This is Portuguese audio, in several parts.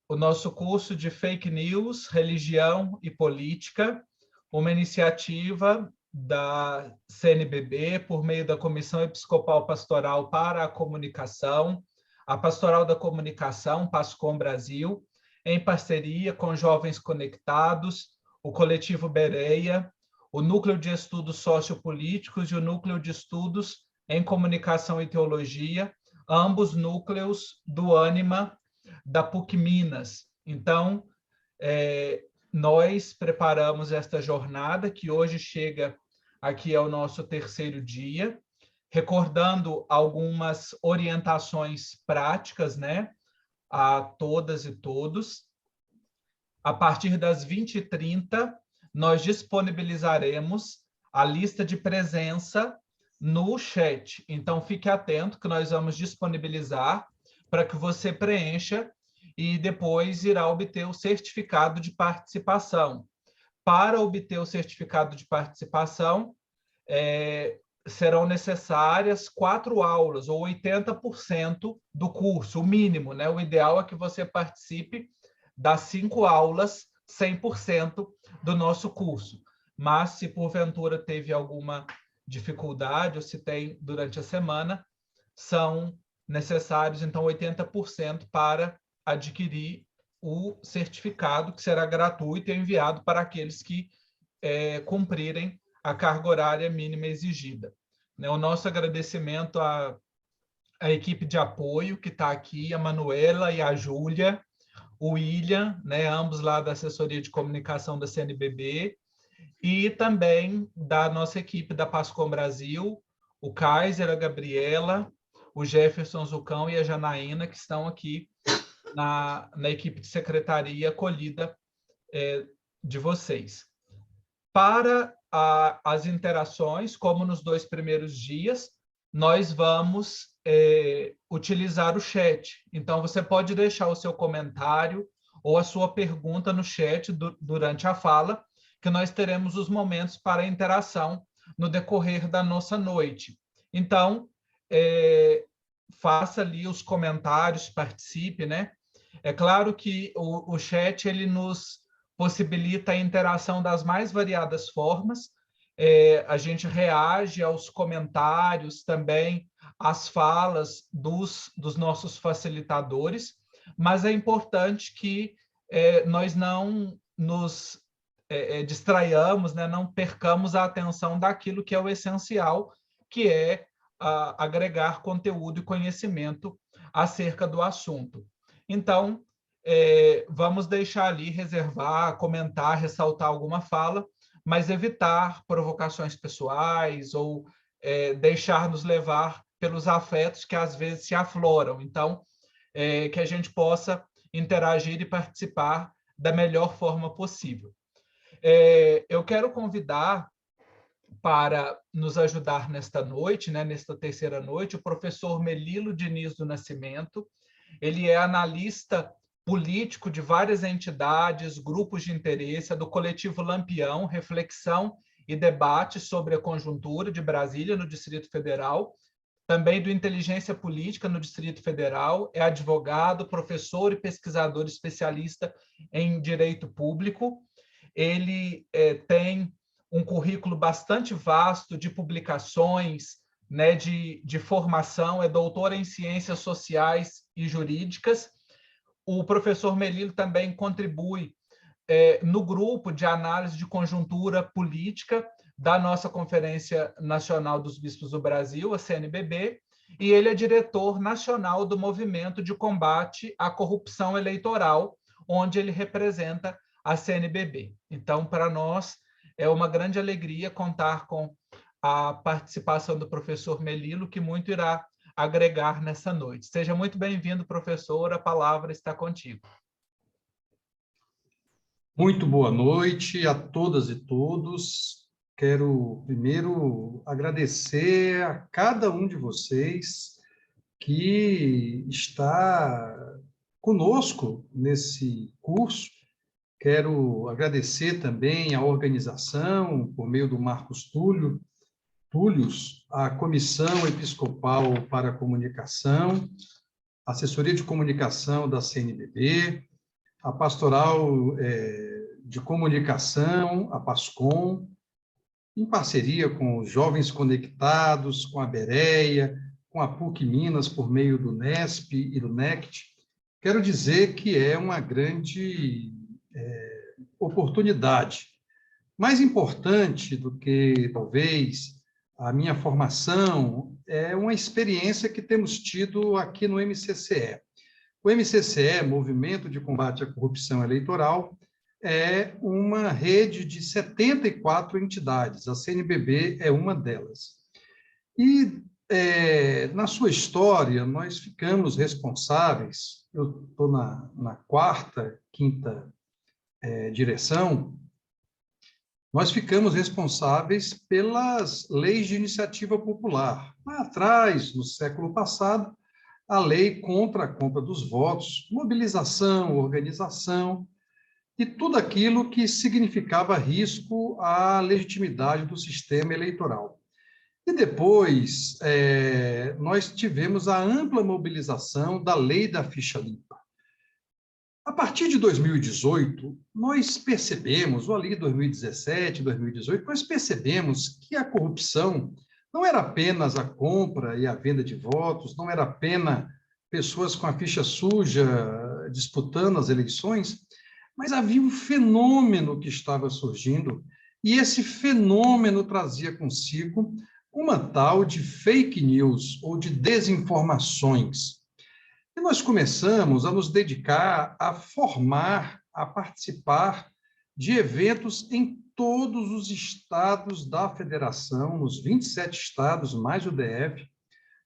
o nosso curso de Fake News, Religião e Política, uma iniciativa da CNBB por meio da Comissão Episcopal Pastoral para a Comunicação, a Pastoral da Comunicação, PASCOM Brasil, em parceria com Jovens Conectados, o Coletivo Bereia, o Núcleo de Estudos Sociopolíticos e o Núcleo de Estudos em Comunicação e Teologia, ambos núcleos do ânima da PUC Minas. Então, nós preparamos esta jornada, que hoje chega aqui ao nosso terceiro dia, recordando algumas orientações práticas, né, a todas e todos. A partir das 20h30, nós disponibilizaremos a lista de presença no chat. Então, fique atento que nós vamos disponibilizar para que você preencha e depois irá obter o certificado de participação. Para obter o certificado de participação, serão necessárias 4 aulas, ou 80% do curso, o mínimo, né? O ideal é que você participe das 5 aulas, 100% do nosso curso. Mas, se porventura teve alguma dificuldade, ou se tem durante a semana, são necessários, então, 80% para adquirir o certificado, que será gratuito e enviado para aqueles que cumprirem a carga horária mínima exigida. O nosso agradecimento à equipe de apoio que está aqui, a Manuela e a Júlia, o William, né, ambos lá da assessoria de comunicação da CNBB, e também da nossa equipe da PASCOM Brasil, o Kaiser, a Gabriela, o Jefferson Zucão e a Janaína, que estão aqui na equipe de secretaria acolhida de vocês. Para as interações, como nos 2 primeiros dias, nós vamos utilizar o chat. Então, você pode deixar o seu comentário ou a sua pergunta no chat durante a fala, que nós teremos os momentos para interação no decorrer da nossa noite. Então, faça ali os comentários, participe, né? É claro que o chat ele nos possibilita a interação das mais variadas formas. A gente reage aos comentários, também às falas dos nossos facilitadores, mas é importante que nós não nos distraiamos, né? Não percamos a atenção daquilo que é o essencial, que é agregar conteúdo e conhecimento acerca do assunto. Então, vamos deixar ali, reservar, comentar, ressaltar alguma fala, mas evitar provocações pessoais ou deixar-nos levar pelos afetos que às vezes se afloram. Então, que a gente possa interagir e participar da melhor forma possível. Eu quero convidar para nos ajudar nesta noite, né, nesta terceira noite, o professor Melilo Diniz do Nascimento. Ele é analista político de várias entidades, grupos de interesse, do coletivo Lampião, Reflexão e Debate sobre a Conjuntura de Brasília, no Distrito Federal, também do Inteligência Política no Distrito Federal, é advogado, professor e pesquisador especialista em Direito Público. Ele tem um currículo bastante vasto de publicações, né, de formação, é doutor em Ciências Sociais e Jurídicas. O professor Melilo também contribui no grupo de análise de conjuntura política da nossa Conferência Nacional dos Bispos do Brasil, a CNBB, e ele é diretor nacional do Movimento de Combate à Corrupção Eleitoral, onde ele representa a CNBB. Então, para nós, é uma grande alegria contar com a participação do professor Melilo, que muito irá agregar nessa noite. Seja muito bem-vindo, professor, a palavra está contigo. Muito boa noite a todas e todos. Quero primeiro agradecer a cada um de vocês que está conosco nesse curso. Quero agradecer também à organização, por meio do Marcos Túlios, a Comissão Episcopal para a Comunicação, a Assessoria de Comunicação da CNBB, a Pastoral de Comunicação, a PASCOM, em parceria com os Jovens Conectados, com a Bereia, com a PUC Minas, por meio do NESP e do NECT. Quero dizer que é uma grande oportunidade. Mais importante do que, talvez, a minha formação é uma experiência que temos tido aqui no MCCE. O MCCE, Movimento de Combate à Corrupção Eleitoral, é uma rede de 74 entidades. A CNBB é uma delas. E, na sua história, nós ficamos responsáveis, eu estou na quarta, quinta direção, nós ficamos responsáveis pelas leis de iniciativa popular. Lá atrás, no século passado, a lei contra a compra dos votos, mobilização, organização e tudo aquilo que significava risco à legitimidade do sistema eleitoral. E depois, nós tivemos a ampla mobilização da lei da ficha limpa. A partir de 2018, nós percebemos, ou ali 2017, 2018, nós percebemos que a corrupção não era apenas a compra e a venda de votos, não era apenas pessoas com a ficha suja disputando as eleições, mas havia um fenômeno que estava surgindo, e esse fenômeno trazia consigo uma tal de fake news, ou de desinformações. E nós começamos a nos dedicar a formar, a participar de eventos em todos os estados da federação, nos 27 estados, mais o DF,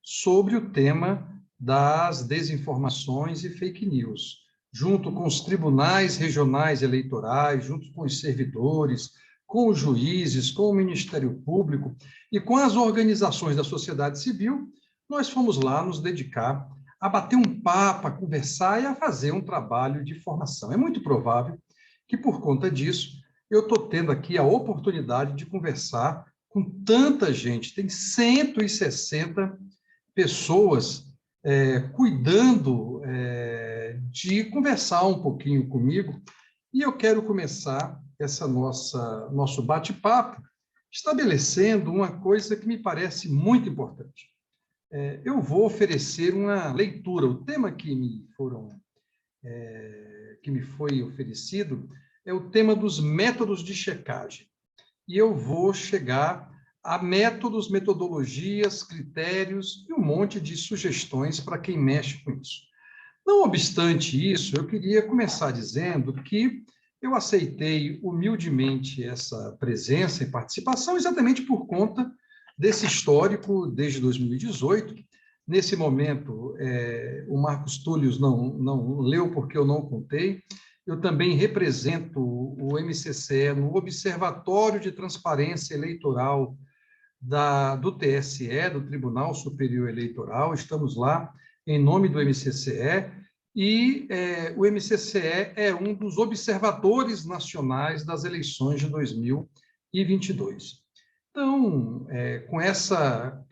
sobre o tema das desinformações e fake news, junto com os tribunais regionais eleitorais, junto com os servidores, com os juízes, com o Ministério Público e com as organizações da sociedade civil. Nós fomos lá nos dedicar a bater um papo, a conversar e a fazer um trabalho de formação. É muito provável que, por conta disso, eu estou tendo aqui a oportunidade de conversar com tanta gente. Tem 160 pessoas cuidando de conversar um pouquinho comigo, e eu quero começar nosso bate-papo estabelecendo uma coisa que me parece muito importante. Eu vou oferecer uma leitura. O tema que me foi oferecido é o tema dos métodos de checagem. E eu vou chegar a métodos, metodologias, critérios e um monte de sugestões para quem mexe com isso. Não obstante isso, eu queria começar dizendo que eu aceitei humildemente essa presença e participação exatamente por conta desse histórico desde 2018. Nesse momento, o Marcos Túlio não leu porque eu não contei. Eu também represento o MCCE no Observatório de Transparência Eleitoral do TSE, do Tribunal Superior Eleitoral. Estamos lá em nome do MCCE, e o MCCE é um dos observadores nacionais das eleições de 2022. Então, com essa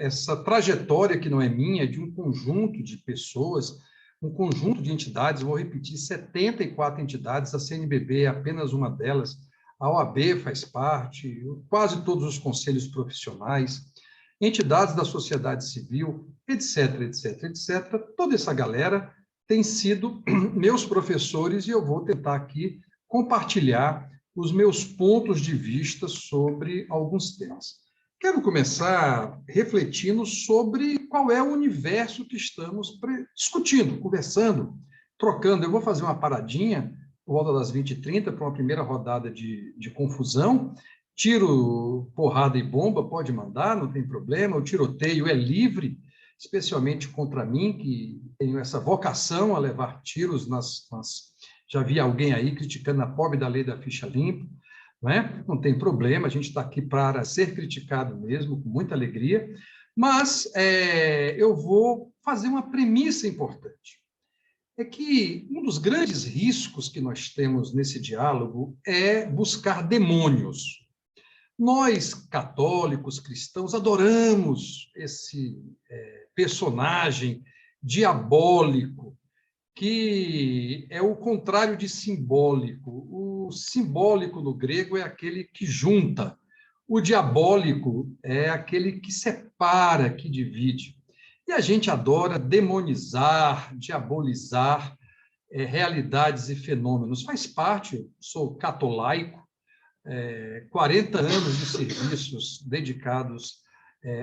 trajetória que não é minha, de um conjunto de pessoas, um conjunto de entidades, vou repetir, 74 entidades, a CNBB é apenas uma delas, a OAB faz parte, quase todos os conselhos profissionais, entidades da sociedade civil, etc., etc., etc. Toda essa galera tem sido meus professores, e eu vou tentar aqui compartilhar os meus pontos de vista sobre alguns temas. Quero começar refletindo sobre qual é o universo que estamos discutindo, conversando, trocando. Eu vou fazer uma paradinha por volta das 20h30 para uma primeira rodada de confusão. Tiro, porrada e bomba, pode mandar, não tem problema. O tiroteio é livre, especialmente contra mim, que tenho essa vocação a levar tiros Já vi alguém aí criticando a pobre da lei da ficha limpa, não é? Não tem problema, a gente está aqui para ser criticado mesmo, com muita alegria, mas eu vou fazer uma premissa importante. É que um dos grandes riscos que nós temos nesse diálogo é buscar demônios. Nós, católicos, cristãos, adoramos esse personagem diabólico que é o contrário de simbólico. O simbólico no grego é aquele que junta. O diabólico é aquele que separa, que divide. E a gente adora demonizar, diabolizar realidades e fenômenos. Faz parte, sou catolaico, 40 anos de serviços dedicados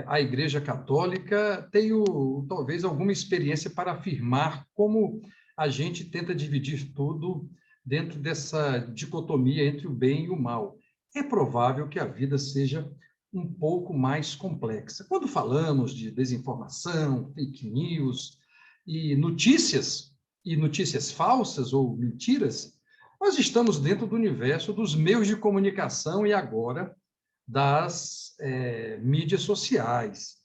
à Igreja Católica, tenho talvez alguma experiência para afirmar como a gente tenta dividir tudo dentro dessa dicotomia entre o bem e o mal. É provável que a vida seja um pouco mais complexa. Quando falamos de desinformação, fake news e notícias falsas ou mentiras, nós estamos dentro do universo dos meios de comunicação e agora das mídias sociais.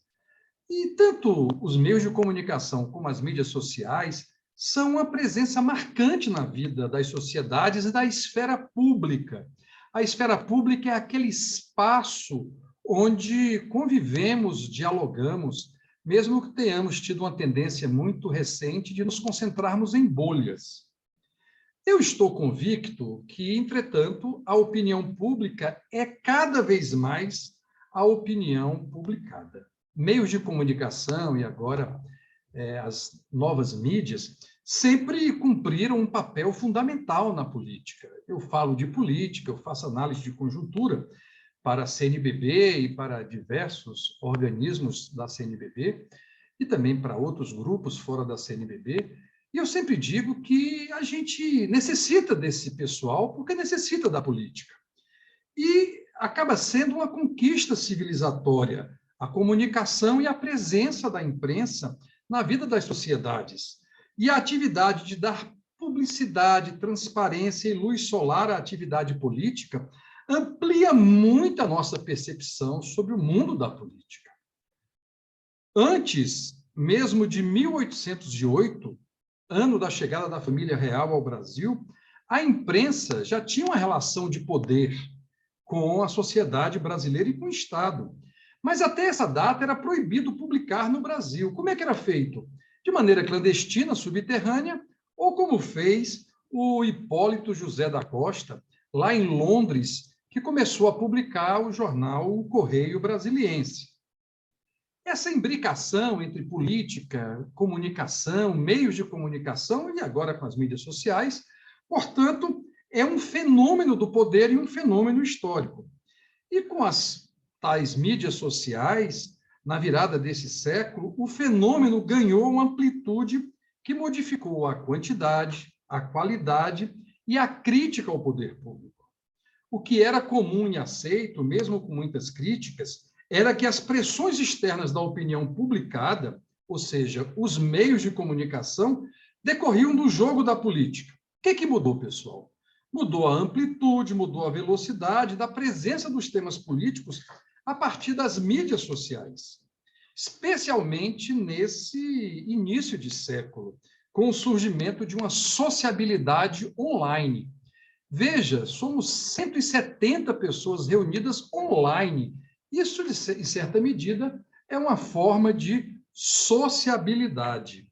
E tanto os meios de comunicação como as mídias sociais são uma presença marcante na vida das sociedades e da esfera pública. A esfera pública é aquele espaço onde convivemos, dialogamos, mesmo que tenhamos tido uma tendência muito recente de nos concentrarmos em bolhas. Eu estou convicto que, entretanto, a opinião pública é cada vez mais a opinião publicada. Meios de comunicação e agora as novas mídias sempre cumpriram um papel fundamental na política. Eu falo de política, eu faço análise de conjuntura para a CNBB e para diversos organismos da CNBB e também para outros grupos fora da CNBB. E eu sempre digo que a gente necessita desse pessoal porque necessita da política. E acaba sendo uma conquista civilizatória a comunicação e a presença da imprensa na vida das sociedades. E a atividade de dar publicidade, transparência e luz solar à atividade política amplia muito a nossa percepção sobre o mundo da política. Antes mesmo de 1808, ano da chegada da família real ao Brasil, a imprensa já tinha uma relação de poder com a sociedade brasileira e com o Estado. Mas até essa data era proibido publicar no Brasil. Como é que era feito? De maneira clandestina, subterrânea, ou como fez o Hipólito José da Costa, lá em Londres, que começou a publicar o jornal O Correio Brasiliense. Essa imbricação entre política, comunicação, meios de comunicação e agora com as mídias sociais, portanto, é um fenômeno do poder e um fenômeno histórico. E com as tais mídias sociais, na virada desse século, o fenômeno ganhou uma amplitude que modificou a quantidade, a qualidade e a crítica ao poder público. O que era comum e aceito, mesmo com muitas críticas, era que as pressões externas da opinião publicada, ou seja, os meios de comunicação, decorriam do jogo da política. O que mudou, pessoal? Mudou a amplitude, mudou a velocidade da presença dos temas políticos a partir das mídias sociais, especialmente nesse início de século, com o surgimento de uma sociabilidade online. Veja, somos 170 pessoas reunidas online. Isso, em certa medida, é uma forma de sociabilidade.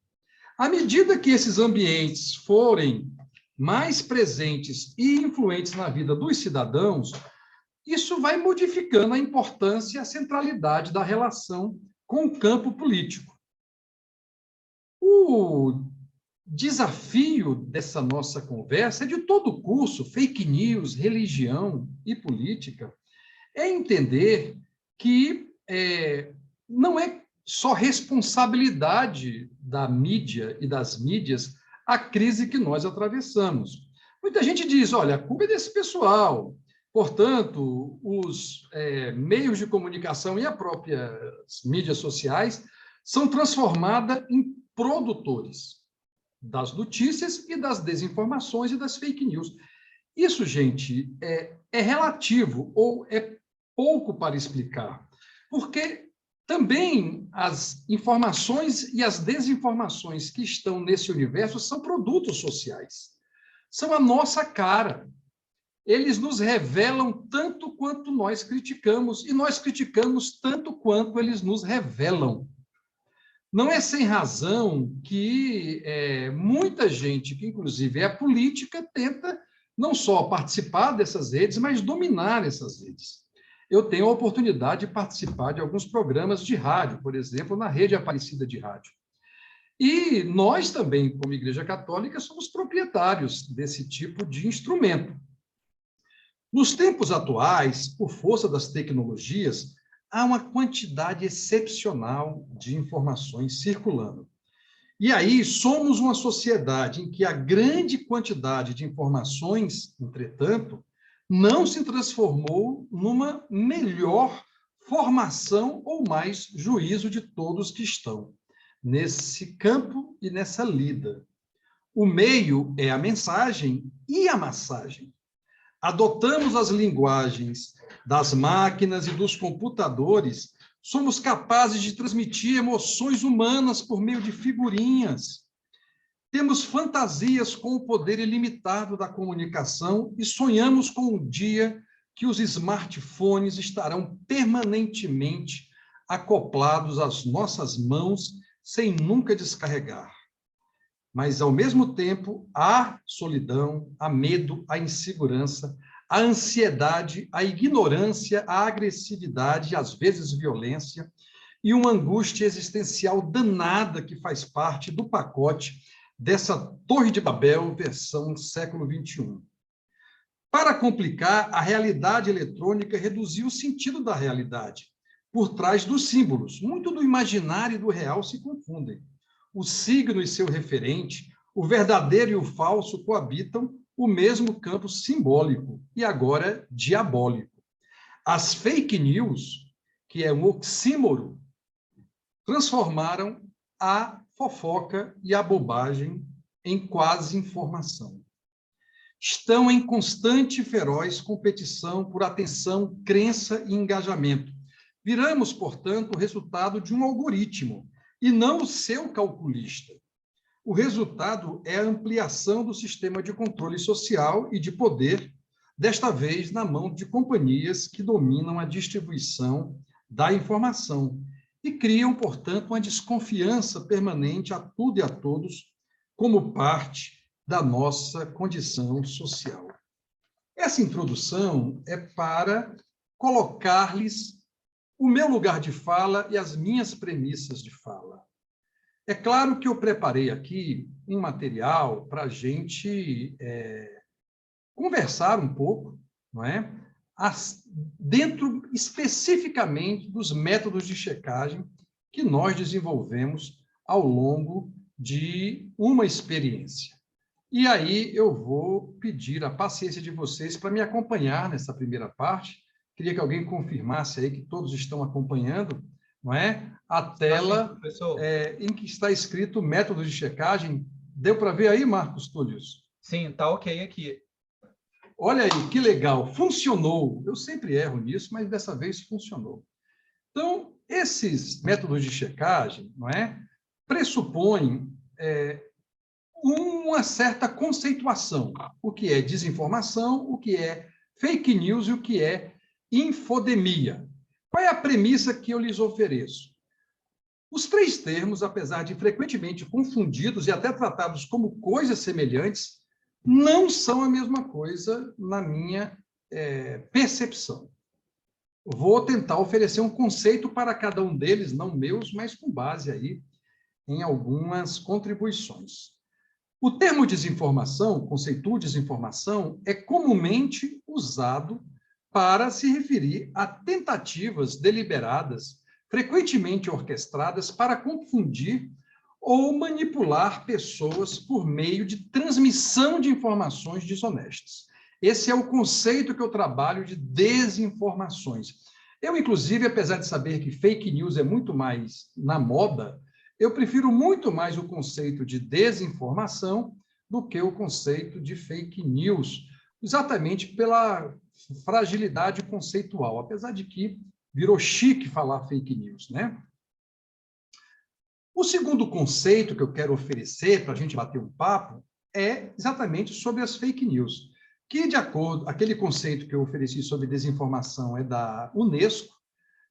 À medida que esses ambientes forem mais presentes e influentes na vida dos cidadãos, isso vai modificando a importância e a centralidade da relação com o campo político. O desafio dessa nossa conversa, de todo o curso, fake news, religião e política, é entender que não é só responsabilidade da mídia e das mídias a crise que nós atravessamos. Muita gente diz, olha, a culpa é desse pessoal. Portanto, os meios de comunicação e as próprias mídias sociais são transformadas em produtores das notícias e das desinformações e das fake news. Isso, gente, é relativo ou é pouco para explicar, porque também as informações e as desinformações que estão nesse universo são produtos sociais, são a nossa cara. Eles nos revelam tanto quanto nós criticamos, e nós criticamos tanto quanto eles nos revelam. Não é sem razão que muita gente, que inclusive é política, tenta não só participar dessas redes, mas dominar essas redes. Eu tenho a oportunidade de participar de alguns programas de rádio, por exemplo, na Rede Aparecida de Rádio. E nós também, como Igreja Católica, somos proprietários desse tipo de instrumento. Nos tempos atuais, por força das tecnologias, há uma quantidade excepcional de informações circulando. E aí, somos uma sociedade em que a grande quantidade de informações, entretanto, não se transformou numa melhor formação ou mais juízo de todos que estão nesse campo e nessa lida. O meio é a mensagem e a massagem. Adotamos as linguagens das máquinas e dos computadores, somos capazes de transmitir emoções humanas por meio de figurinhas. Temos fantasias com o poder ilimitado da comunicação e sonhamos com o dia que os smartphones estarão permanentemente acoplados às nossas mãos sem nunca descarregar. Mas, ao mesmo tempo, há solidão, há medo, há insegurança, há ansiedade, há ignorância, há agressividade, às vezes violência, e uma angústia existencial danada que faz parte do pacote dessa Torre de Babel versão século XXI. Para complicar, a realidade eletrônica reduziu o sentido da realidade. Por trás dos símbolos, muito do imaginário e do real se confundem. O signo e seu referente, o verdadeiro e o falso coabitam o mesmo campo simbólico e agora diabólico. As fake news, que é um oxímoro, transformaram a fofoca e a bobagem em quase informação. Estão em constante e feroz competição por atenção, crença e engajamento. Viramos, portanto, o resultado de um algoritmo, e não o seu calculista. O resultado é a ampliação do sistema de controle social e de poder, desta vez na mão de companhias que dominam a distribuição da informação e criam, portanto, uma desconfiança permanente a tudo e a todos como parte da nossa condição social. Essa introdução é para colocar-lhes o meu lugar de fala e as minhas premissas de fala. É claro que eu preparei aqui um material para a gente conversar um pouco, não é? Dentro especificamente dos métodos de checagem que nós desenvolvemos ao longo de uma experiência. E aí eu vou pedir a paciência de vocês para me acompanhar nessa primeira parte. Queria que alguém confirmasse aí que todos estão acompanhando, não é? A tela em que está escrito método de checagem. Deu para ver aí, Marcos Túlios? Sim, está ok aqui. Olha aí, que legal, funcionou. Eu sempre erro nisso, mas dessa vez funcionou. Então, esses métodos de checagem, não é? Pressupõem uma certa conceituação. O que é desinformação, o que é fake news e o que é infodemia. Qual é a premissa que eu lhes ofereço? Os três termos, apesar de frequentemente confundidos e até tratados como coisas semelhantes, não são a mesma coisa na minha percepção. Vou tentar oferecer um conceito para cada um deles, não meus, mas com base aí em algumas contribuições. O termo desinformação, conceito desinformação, é comumente usado para se referir a tentativas deliberadas, frequentemente orquestradas, para confundir ou manipular pessoas por meio de transmissão de informações desonestas. Esse é o conceito que eu trabalho de desinformações. Eu, inclusive, apesar de saber que fake news é muito mais na moda, eu prefiro muito mais o conceito de desinformação do que o conceito de fake news, exatamente pela fragilidade conceitual, apesar de que virou chique falar fake news, né? O segundo conceito que eu quero oferecer para a gente bater um papo é exatamente sobre as fake news, que, de acordo, aquele conceito que eu ofereci sobre desinformação é da Unesco,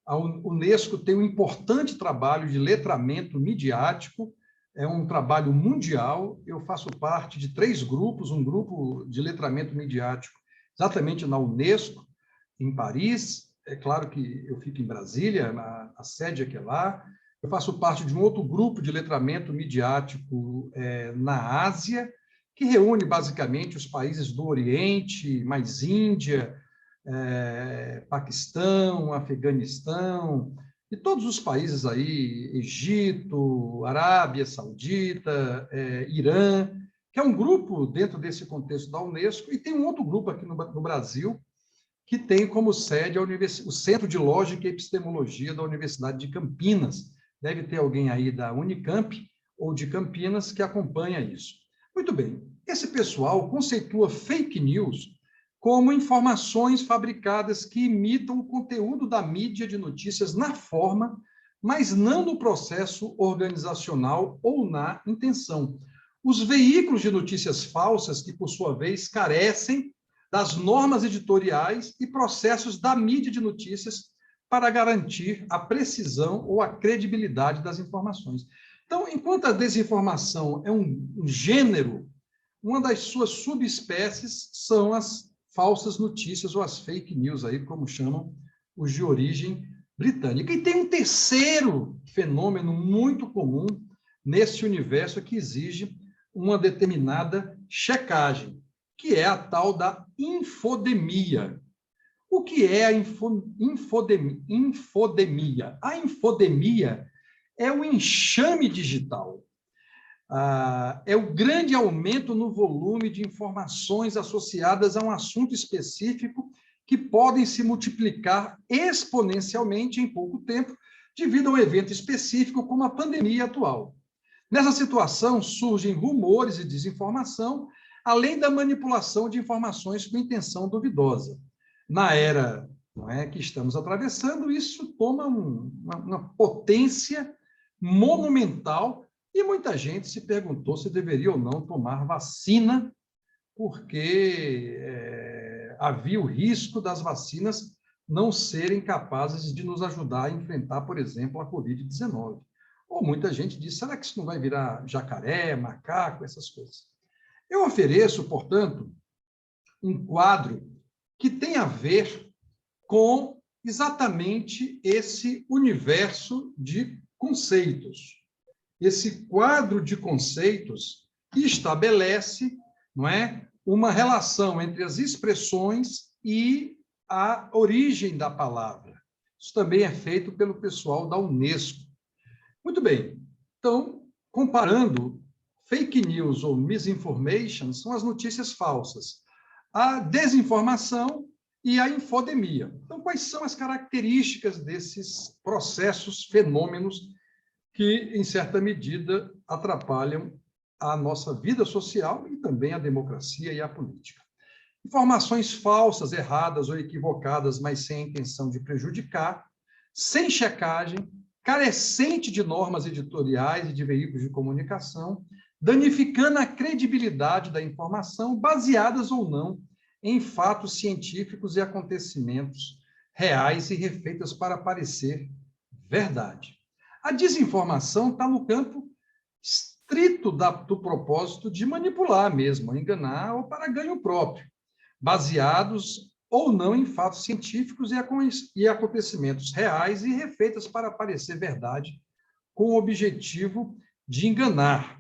A Unesco tem um importante trabalho de letramento midiático, é um trabalho mundial. Eu faço parte de 3 grupos, um grupo de letramento midiático exatamente na Unesco, em Paris. É claro que eu fico em Brasília, a sede é lá. Eu faço parte de um outro grupo de letramento midiático na Ásia, que reúne basicamente os países do Oriente, mais Índia, Paquistão, Afeganistão, e todos os países aí, Egito, Arábia Saudita, Irã, que é um grupo dentro desse contexto da Unesco, e tem um outro grupo aqui no Brasil, que tem como sede o Centro de Lógica e Epistemologia da Universidade de Campinas. Deve ter alguém aí da Unicamp ou de Campinas que acompanha isso. Muito bem, esse pessoal conceitua fake news como informações fabricadas que imitam o conteúdo da mídia de notícias na forma, mas não no processo organizacional ou na intenção. Os veículos de notícias falsas, que, por sua vez, carecem das normas editoriais e processos da mídia de notícias para garantir a precisão ou a credibilidade das informações. Então, enquanto a desinformação é um gênero, uma das suas subespécies são as falsas notícias ou as fake news, aí, como chamam os de origem britânica. E tem um terceiro fenômeno muito comum nesse universo que exige uma determinada checagem, que é a tal da infodemia. O que é a infodemia? A infodemia é o enxame digital. É o grande aumento no volume de informações associadas a um assunto específico que podem se multiplicar exponencialmente em pouco tempo devido a um evento específico como a pandemia atual. Nessa situação, surgem rumores e desinformação, além da manipulação de informações com intenção duvidosa. Na era que estamos atravessando, isso toma uma potência monumental. E muita gente se perguntou se deveria ou não tomar vacina, porque havia o risco das vacinas não serem capazes de nos ajudar a enfrentar, por exemplo, a Covid-19. Ou muita gente diz, será que isso não vai virar jacaré, macaco, essas coisas? Eu ofereço, portanto, um quadro que tem a ver com exatamente esse universo de conceitos. Esse quadro de conceitos que estabelece, uma relação entre as expressões e a origem da palavra. Isso também é feito pelo pessoal da Unesco. Muito bem. Então, comparando, fake news ou misinformation são as notícias falsas, a desinformação e a infodemia. Então, quais são as características desses processos, fenômenos que, em certa medida, atrapalham a nossa vida social e também a democracia e a política? Informações falsas, erradas ou equivocadas, mas sem a intenção de prejudicar, sem checagem, carecente de normas editoriais e de veículos de comunicação, danificando a credibilidade da informação, baseadas ou não em fatos científicos e acontecimentos reais e refeitas para parecer verdade. A desinformação está no campo estrito do propósito de manipular mesmo, enganar ou para ganho próprio, baseados ou não em fatos científicos e acontecimentos reais e refeitas para parecer verdade, com o objetivo de enganar.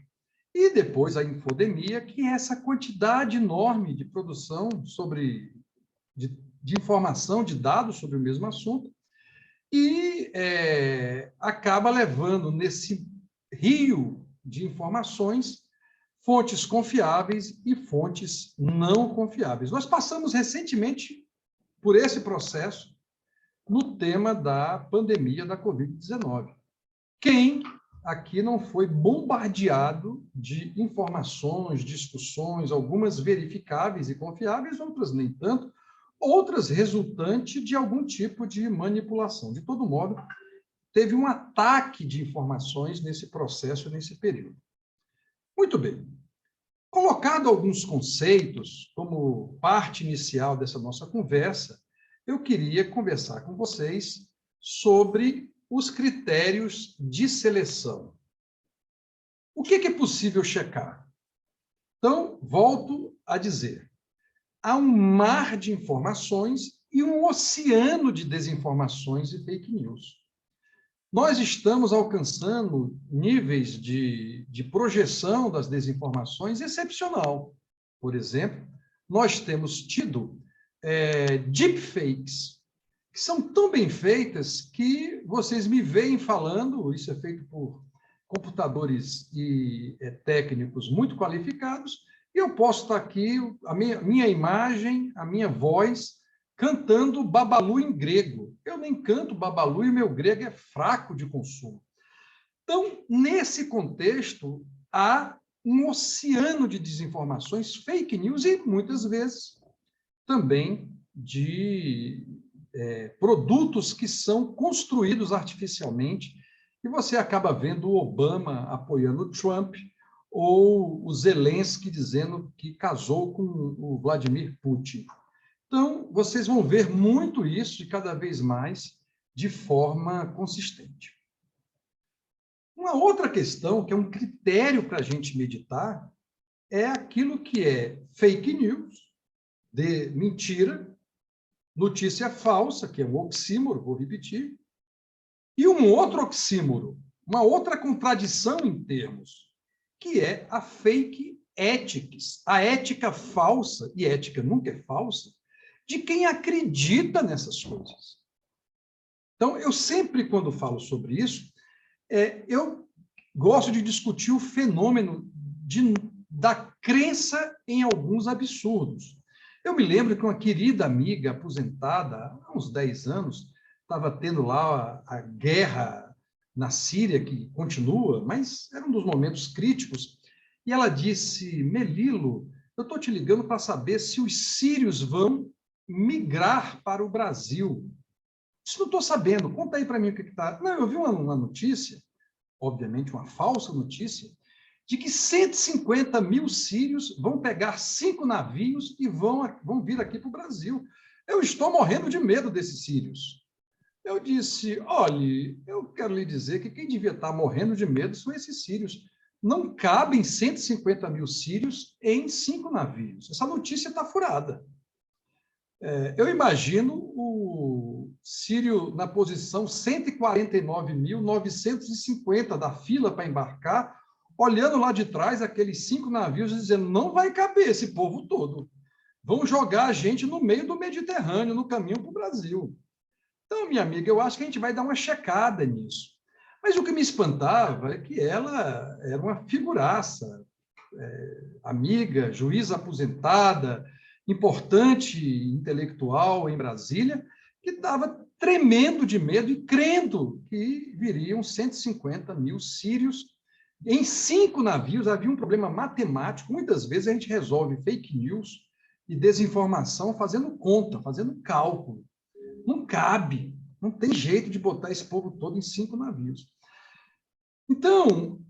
E depois a infodemia, que é essa quantidade enorme de produção de informação, de dados sobre o mesmo assunto, e acaba levando nesse rio de informações fontes confiáveis e fontes não confiáveis. Nós passamos recentemente por esse processo no tema da pandemia da Covid-19. Quem aqui não foi bombardeado de informações, discussões, algumas verificáveis e confiáveis, outras nem tanto, outras resultantes de algum tipo de manipulação. De todo modo, teve um ataque de informações nesse processo, nesse período. Muito bem. Colocado alguns conceitos como parte inicial dessa nossa conversa, eu queria conversar com vocês sobre os critérios de seleção. O que é possível checar? Então, volto a dizer, há um mar de informações e um oceano de desinformações e fake news. Nós estamos alcançando níveis de projeção das desinformações excepcional. Por exemplo, nós temos tido deepfakes, que são tão bem feitas que vocês me veem falando, isso é feito por computadores e técnicos muito qualificados, e eu posso estar aqui, a minha imagem, a minha voz, cantando Babalu em grego. Eu nem canto Babalu e o meu grego é fraco de consumo. Então, nesse contexto, há um oceano de desinformações, fake news e, muitas vezes, também de produtos que são construídos artificialmente, e você acaba vendo o Obama apoiando o Trump, ou o Zelensky dizendo que casou com o Vladimir Putin. Então, vocês vão ver muito isso e cada vez mais de forma consistente. Uma outra questão, que é um critério para a gente meditar, é aquilo que é fake news, de mentira, notícia falsa, que é um oxímoro, vou repetir, e um outro oxímoro, uma outra contradição em termos, que é a fake ethics, a ética falsa, e ética nunca é falsa, de quem acredita nessas coisas. Então, eu sempre, quando falo sobre isso, eu gosto de discutir o fenômeno da crença em alguns absurdos. Eu me lembro que uma querida amiga aposentada, há uns 10 anos, estava tendo lá a guerra na Síria, que continua, mas era um dos momentos críticos, e ela disse, Melilo, eu estou te ligando para saber se os sírios vão migrar para o Brasil. Isso não estou sabendo, conta aí para mim o que está. Não, eu vi uma notícia, obviamente uma falsa notícia, de que 150 mil sírios vão pegar 5 navios e vão vir aqui para o Brasil. Eu estou morrendo de medo desses sírios. Eu disse, olhe, eu quero lhe dizer que quem devia estar morrendo de medo são esses sírios. Não cabem 150 mil sírios em 5 navios. Essa notícia está furada. Eu imagino o sírio na posição 149.950 da fila para embarcar, olhando lá de trás aqueles 5 navios e dizendo, não vai caber esse povo todo. Vão jogar a gente no meio do Mediterrâneo, no caminho para o Brasil. Então, minha amiga, eu acho que a gente vai dar uma checada nisso. Mas o que me espantava é que ela era uma figuraça, amiga, juíza aposentada, importante intelectual em Brasília, que estava tremendo de medo e crendo que viriam 150 mil sírios em 5 navios. Havia um problema matemático. Muitas vezes a gente resolve fake news e desinformação fazendo conta, fazendo cálculo. Não cabe, não tem jeito de botar esse povo todo em 5 navios. Então,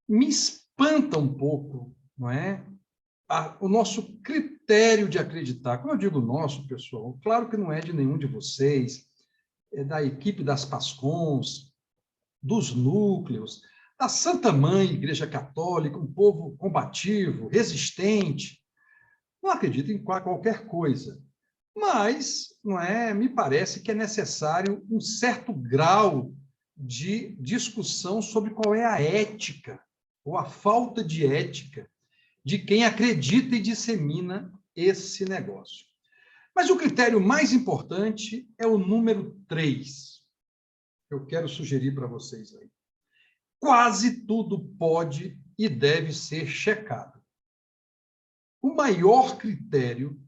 me espanta um pouco, não é? O nosso critério de acreditar. Quando eu digo nosso, pessoal, claro que não é de nenhum de vocês, é da equipe das PASCONs, dos núcleos, da Santa Mãe, Igreja Católica, um povo combativo, resistente. Não acredito em qualquer coisa. Mas, não é, me parece que é necessário um certo grau de discussão sobre qual é a ética, ou a falta de ética, de quem acredita e dissemina esse negócio. Mas o critério mais importante é o número 3. Eu quero sugerir para vocês aí. Quase tudo pode e deve ser checado. O maior critério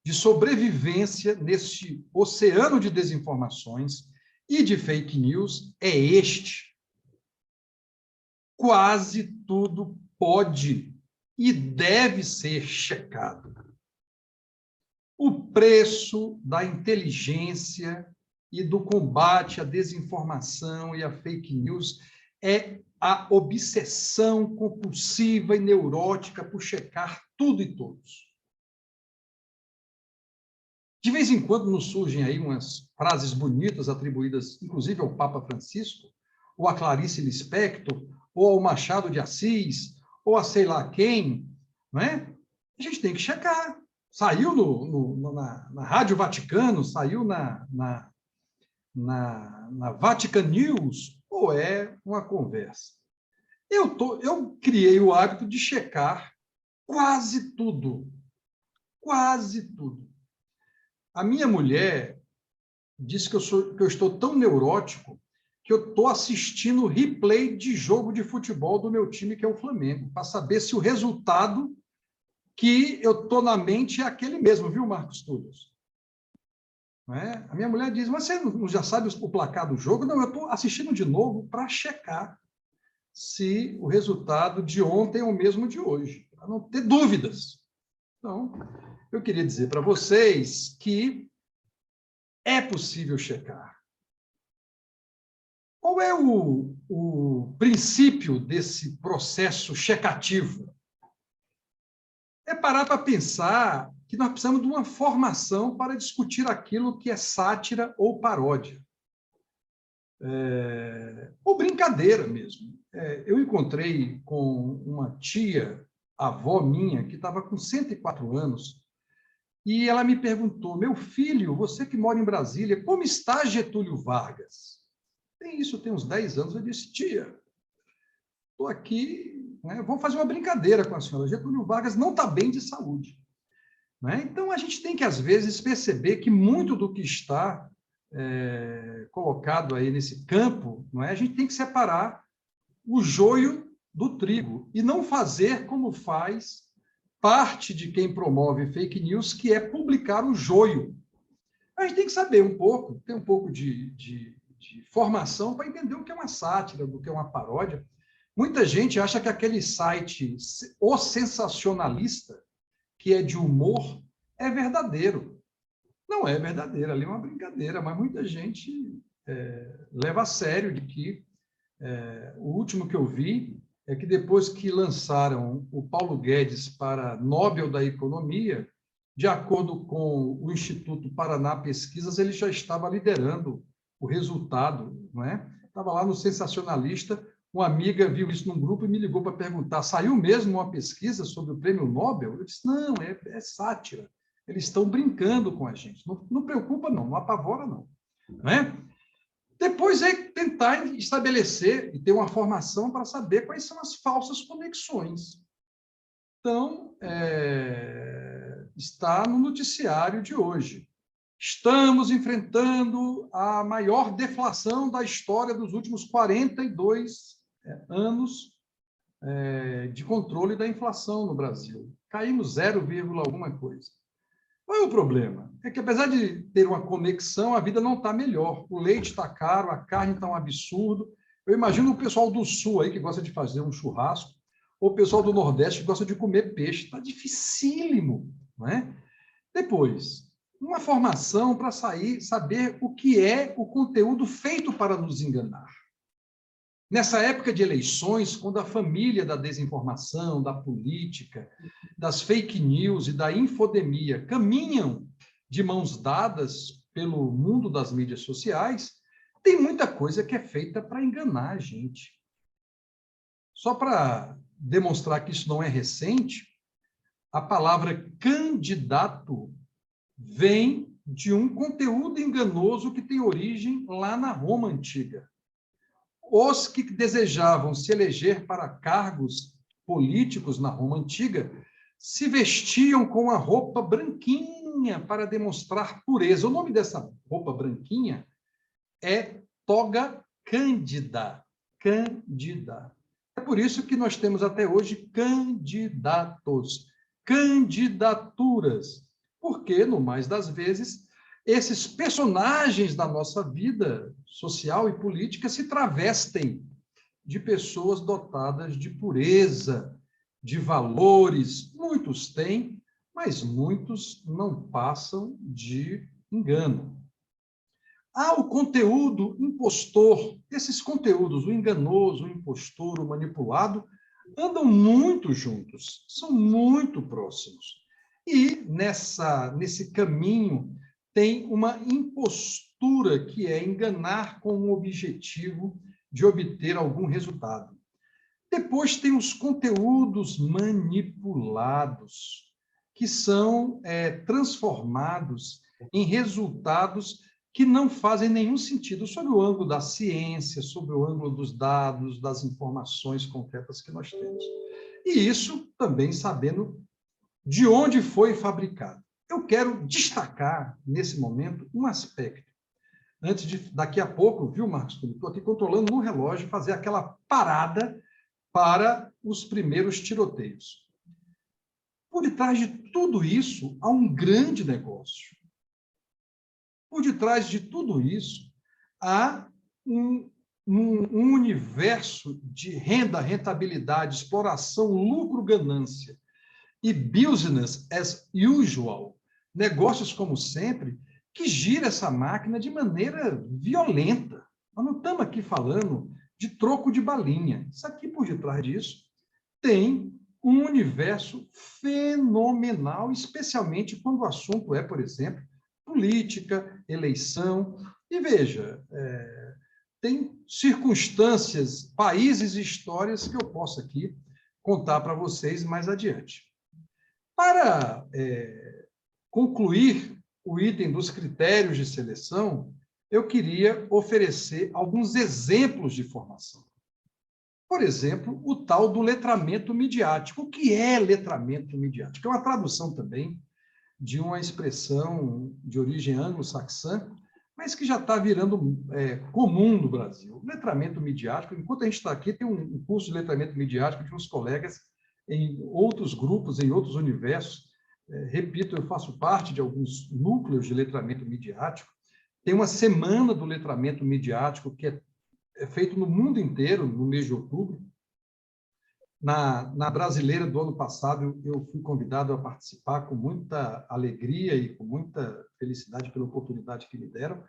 de sobrevivência neste oceano de desinformações e de fake news é este. Quase tudo pode e deve ser checado. O preço da inteligência e do combate à desinformação e à fake news é a obsessão compulsiva e neurótica por checar tudo e todos. De vez em quando nos surgem aí umas frases bonitas atribuídas, inclusive, ao Papa Francisco, ou a Clarice Lispector, ou ao Machado de Assis, ou a sei lá quem, não é? A gente tem que checar. Saiu na Rádio Vaticano, saiu na Vatican News, ou é uma conversa? Eu criei o hábito de checar quase tudo. Quase tudo. A minha mulher disse que eu estou tão neurótico que eu estou assistindo replay de jogo de futebol do meu time, que é o Flamengo, para saber se o resultado que eu estou na mente é aquele mesmo, viu, Marcos Túlio? Não é? A minha mulher diz, mas você não já sabe o placar do jogo? Não, eu estou assistindo de novo para checar se o resultado de ontem é o mesmo de hoje, para não ter dúvidas. Então, eu queria dizer para vocês que é possível checar. Qual é o princípio desse processo checativo? É parar para pensar que nós precisamos de uma formação para discutir aquilo que é sátira ou paródia. Ou brincadeira mesmo. Eu encontrei com uma tia, avó minha, que estava com 104 anos, e ela me perguntou, meu filho, você que mora em Brasília, como está Getúlio Vargas? Tem uns 10 anos. Eu disse, tia, estou aqui, né, vou fazer uma brincadeira com a senhora. Getúlio Vargas não está bem de saúde. Né? Então, a gente tem que, às vezes, perceber que muito do que está colocado aí nesse campo, não é? A gente tem que separar o joio do trigo e não fazer como faz parte de quem promove fake news, que é publicar o joio. A gente tem que saber um pouco, ter um pouco de formação para entender o que é uma sátira, o que é uma paródia. Muita gente acha que aquele site, O Sensacionalista, que é de humor, é verdadeiro. Não é verdadeiro, ali é uma brincadeira, mas muita gente leva a sério de que o último que eu vi é que depois que lançaram o Paulo Guedes para Nobel da Economia, de acordo com o Instituto Paraná Pesquisas, ele já estava liderando o resultado, não é? Estava lá no Sensacionalista, uma amiga viu isso num grupo e me ligou para perguntar, saiu mesmo uma pesquisa sobre o prêmio Nobel? Eu disse, não, é sátira. Eles estão brincando com a gente. Não preocupa, não apavora, não. Não é? Depois é tentar estabelecer e ter uma formação para saber quais são as falsas conexões. Então, está no noticiário de hoje. Estamos enfrentando a maior deflação da história dos últimos 42 anos de controle da inflação no Brasil. Caímos 0, alguma coisa. Qual é o problema? É que, apesar de ter uma conexão, a vida não está melhor. O leite está caro, a carne está um absurdo. Eu imagino o pessoal do Sul aí que gosta de fazer um churrasco, ou o pessoal do Nordeste que gosta de comer peixe. Está dificílimo, não é? Depois, uma formação para saber o que é o conteúdo feito para nos enganar. Nessa época de eleições, quando a família da desinformação, da política, das fake news e da infodemia caminham de mãos dadas pelo mundo das mídias sociais, tem muita coisa que é feita para enganar a gente. Só para demonstrar que isso não é recente, a palavra candidato vem de um conteúdo enganoso que tem origem lá na Roma antiga. Os que desejavam se eleger para cargos políticos na Roma antiga se vestiam com a roupa branquinha para demonstrar pureza. O nome dessa roupa branquinha é toga cândida. Cândida. É por isso que nós temos até hoje candidatos, candidaturas, porque, no mais das vezes, esses personagens da nossa vida social e política se travestem de pessoas dotadas de pureza, de valores. Muitos têm, mas muitos não passam de engano. Há o conteúdo impostor. Esses conteúdos, o enganoso, o impostor, o manipulado, andam muito juntos, são muito próximos. E nesse caminho tem uma impostura que é enganar com o objetivo de obter algum resultado. Depois tem os conteúdos manipulados, que são transformados em resultados que não fazem nenhum sentido sob o ângulo da ciência, sob o ângulo dos dados, das informações concretas que nós temos. E isso também sabendo de onde foi fabricado. Eu quero destacar, nesse momento, um aspecto. Antes de, daqui a pouco, viu, Marcos? Estou aqui controlando no relógio, fazer aquela parada para os primeiros tiroteios. Por detrás de tudo isso, há um grande negócio. Por detrás de tudo isso, há um universo de renda, rentabilidade, exploração, lucro, ganância. E business as usual, negócios como sempre, que gira essa máquina de maneira violenta. Nós não estamos aqui falando de troco de balinha. Isso aqui, por detrás disso, tem um universo fenomenal, especialmente quando o assunto é, por exemplo, política, eleição. E veja, tem circunstâncias, países e histórias que eu posso aqui contar para vocês mais adiante. Para concluir o item dos critérios de seleção, eu queria oferecer alguns exemplos de formação. Por exemplo, o tal do letramento midiático. O que é letramento midiático? É uma tradução também de uma expressão de origem anglo-saxã, mas que já está virando comum no Brasil. Letramento midiático, enquanto a gente está aqui, tem um curso de letramento midiático de uns colegas em outros grupos, em outros universos. Repito, eu faço parte de alguns núcleos de letramento midiático. Tem uma semana do letramento midiático que é feito no mundo inteiro, no mês de outubro. Na brasileira do ano passado, eu fui convidado a participar com muita alegria e com muita felicidade pela oportunidade que me deram.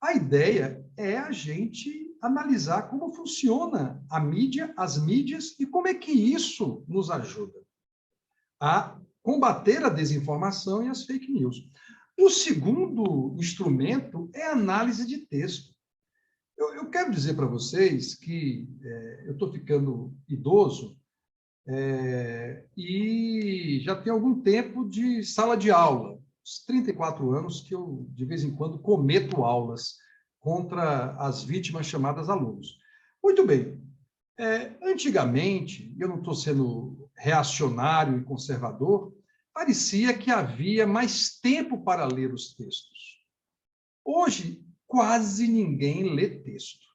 A ideia é a gente analisar como funciona a mídia, as mídias, e como é que isso nos ajuda a combater a desinformação e as fake news. O segundo instrumento é a análise de texto. Eu quero dizer para vocês que eu estou ficando idoso e já tem algum tempo de sala de aula, uns 34 anos que eu, de vez em quando, cometo aulas contra as vítimas chamadas alunos. Muito bem. Antigamente, eu não estou sendo reacionário e conservador, parecia que havia mais tempo para ler os textos. Hoje, quase ninguém lê texto.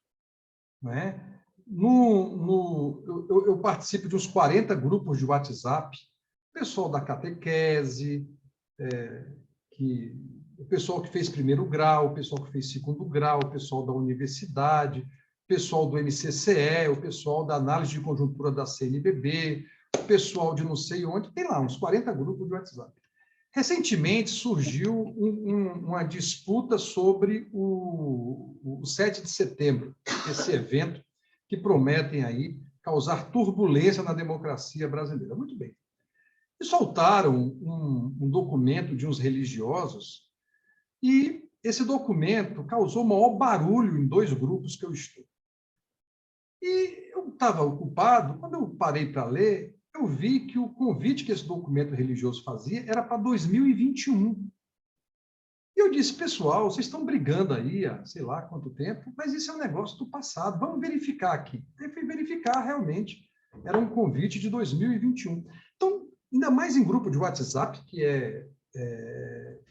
Não é? Eu participo de uns 40 grupos de WhatsApp, pessoal da catequese, o pessoal que fez primeiro grau, o pessoal que fez segundo grau, o pessoal da universidade, o pessoal do MCCE, o pessoal da análise de conjuntura da CNBB, o pessoal de não sei onde, tem lá uns 40 grupos de WhatsApp. Recentemente surgiu uma disputa sobre o 7 de setembro, esse evento que prometem aí causar turbulência na democracia brasileira. Muito bem. E soltaram um documento de uns religiosos e esse documento causou maior barulho em dois grupos que eu estou. E eu estava ocupado, quando eu parei para ler, eu vi que o convite que esse documento religioso fazia era para 2021. E eu disse, pessoal, vocês estão brigando aí há sei lá quanto tempo, mas isso é um negócio do passado, vamos verificar aqui. Aí fui verificar, realmente, era um convite de 2021. Então, ainda mais em grupo de WhatsApp, que é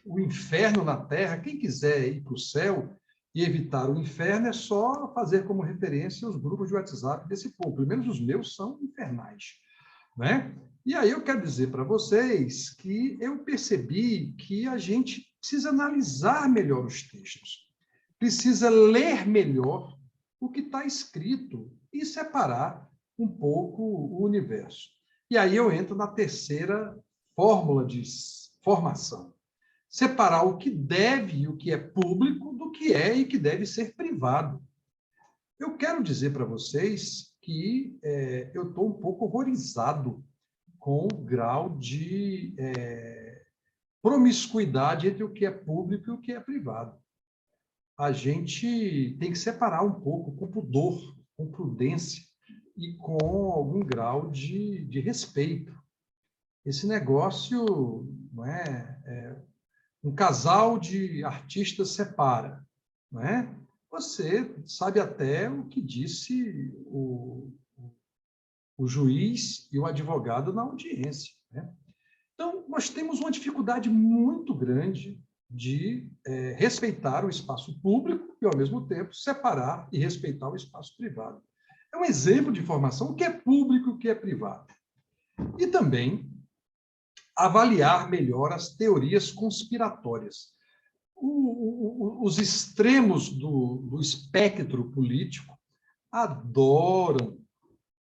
o inferno na Terra, quem quiser ir para o céu e evitar o inferno é só fazer como referência os grupos de WhatsApp desse povo. Pelo menos os meus são infernais. Né? E aí eu quero dizer para vocês que eu percebi que a gente precisa analisar melhor os textos, precisa ler melhor o que está escrito e separar um pouco o universo. E aí eu entro na terceira fórmula de formação. Separar o que deve e o que é público do que é e que deve ser privado. Eu quero dizer para vocês que eu estou um pouco horrorizado com o grau de promiscuidade entre o que é público e o que é privado. A gente tem que separar um pouco com pudor, com prudência e com algum grau de respeito. Esse negócio, não um casal de artistas separa, não é? Você sabe até o que disse o juiz e o advogado na audiência, né? Então, nós temos uma dificuldade muito grande de respeitar o espaço público e, ao mesmo tempo, separar e respeitar o espaço privado. É um exemplo de formação, o que é público e o que é privado. E também avaliar melhor as teorias conspiratórias. Os extremos do espectro político adoram,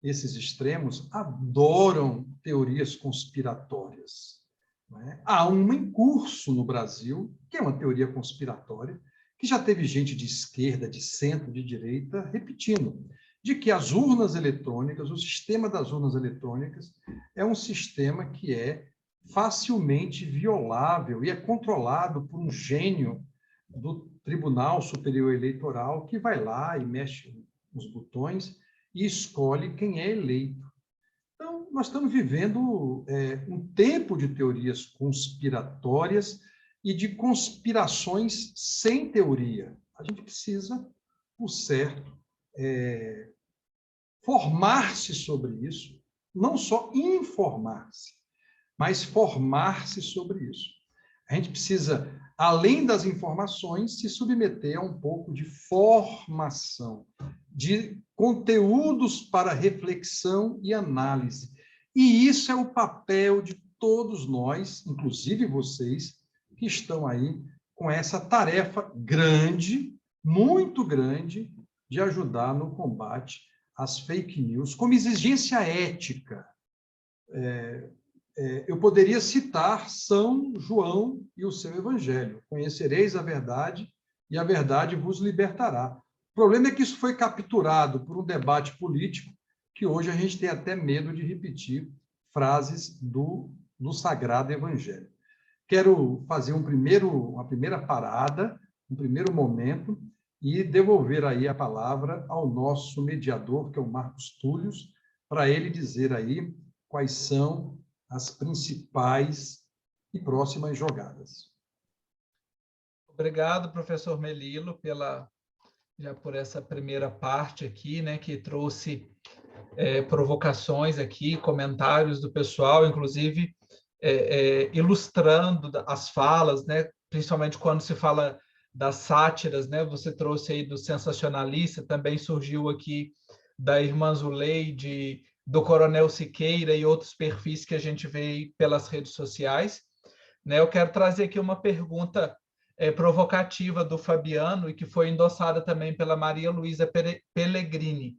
esses extremos adoram teorias conspiratórias. Não é? Há uma em curso no Brasil, que é uma teoria conspiratória, que já teve gente de esquerda, de centro, de direita, repetindo, de que as urnas eletrônicas, o sistema das urnas eletrônicas, é um sistema que é facilmente violável e é controlado por um gênio do Tribunal Superior Eleitoral que vai lá e mexe nos botões e escolhe quem é eleito. Então, nós estamos vivendo um tempo de teorias conspiratórias e de conspirações sem teoria. A gente precisa, por certo, formar-se sobre isso, não só informar-se, mas formar-se sobre isso. A gente precisa, além das informações, se submeter a um pouco de formação, de conteúdos para reflexão e análise. E isso é o papel de todos nós, inclusive vocês, que estão aí com essa tarefa grande, muito grande, de ajudar no combate às fake news, como exigência ética. Eu poderia citar São João e o seu evangelho. Conhecereis a verdade e a verdade vos libertará. O problema é que isso foi capturado por um debate político que hoje a gente tem até medo de repetir frases do Sagrado Evangelho. Quero fazer uma primeira parada, um primeiro momento, e devolver aí a palavra ao nosso mediador, que é o Marcos Túlio, para ele dizer aí quais são as principais e próximas jogadas. Obrigado, professor Melilo, por essa primeira parte aqui, né, que trouxe provocações aqui, comentários do pessoal, inclusive ilustrando as falas, né, principalmente quando se fala das sátiras, né, você trouxe aí do sensacionalista, também surgiu aqui da irmã Zuleide, do Coronel Siqueira e outros perfis que a gente vê pelas redes sociais. Né, eu quero trazer aqui uma pergunta provocativa do Fabiano e que foi endossada também pela Maria Luísa Pellegrini.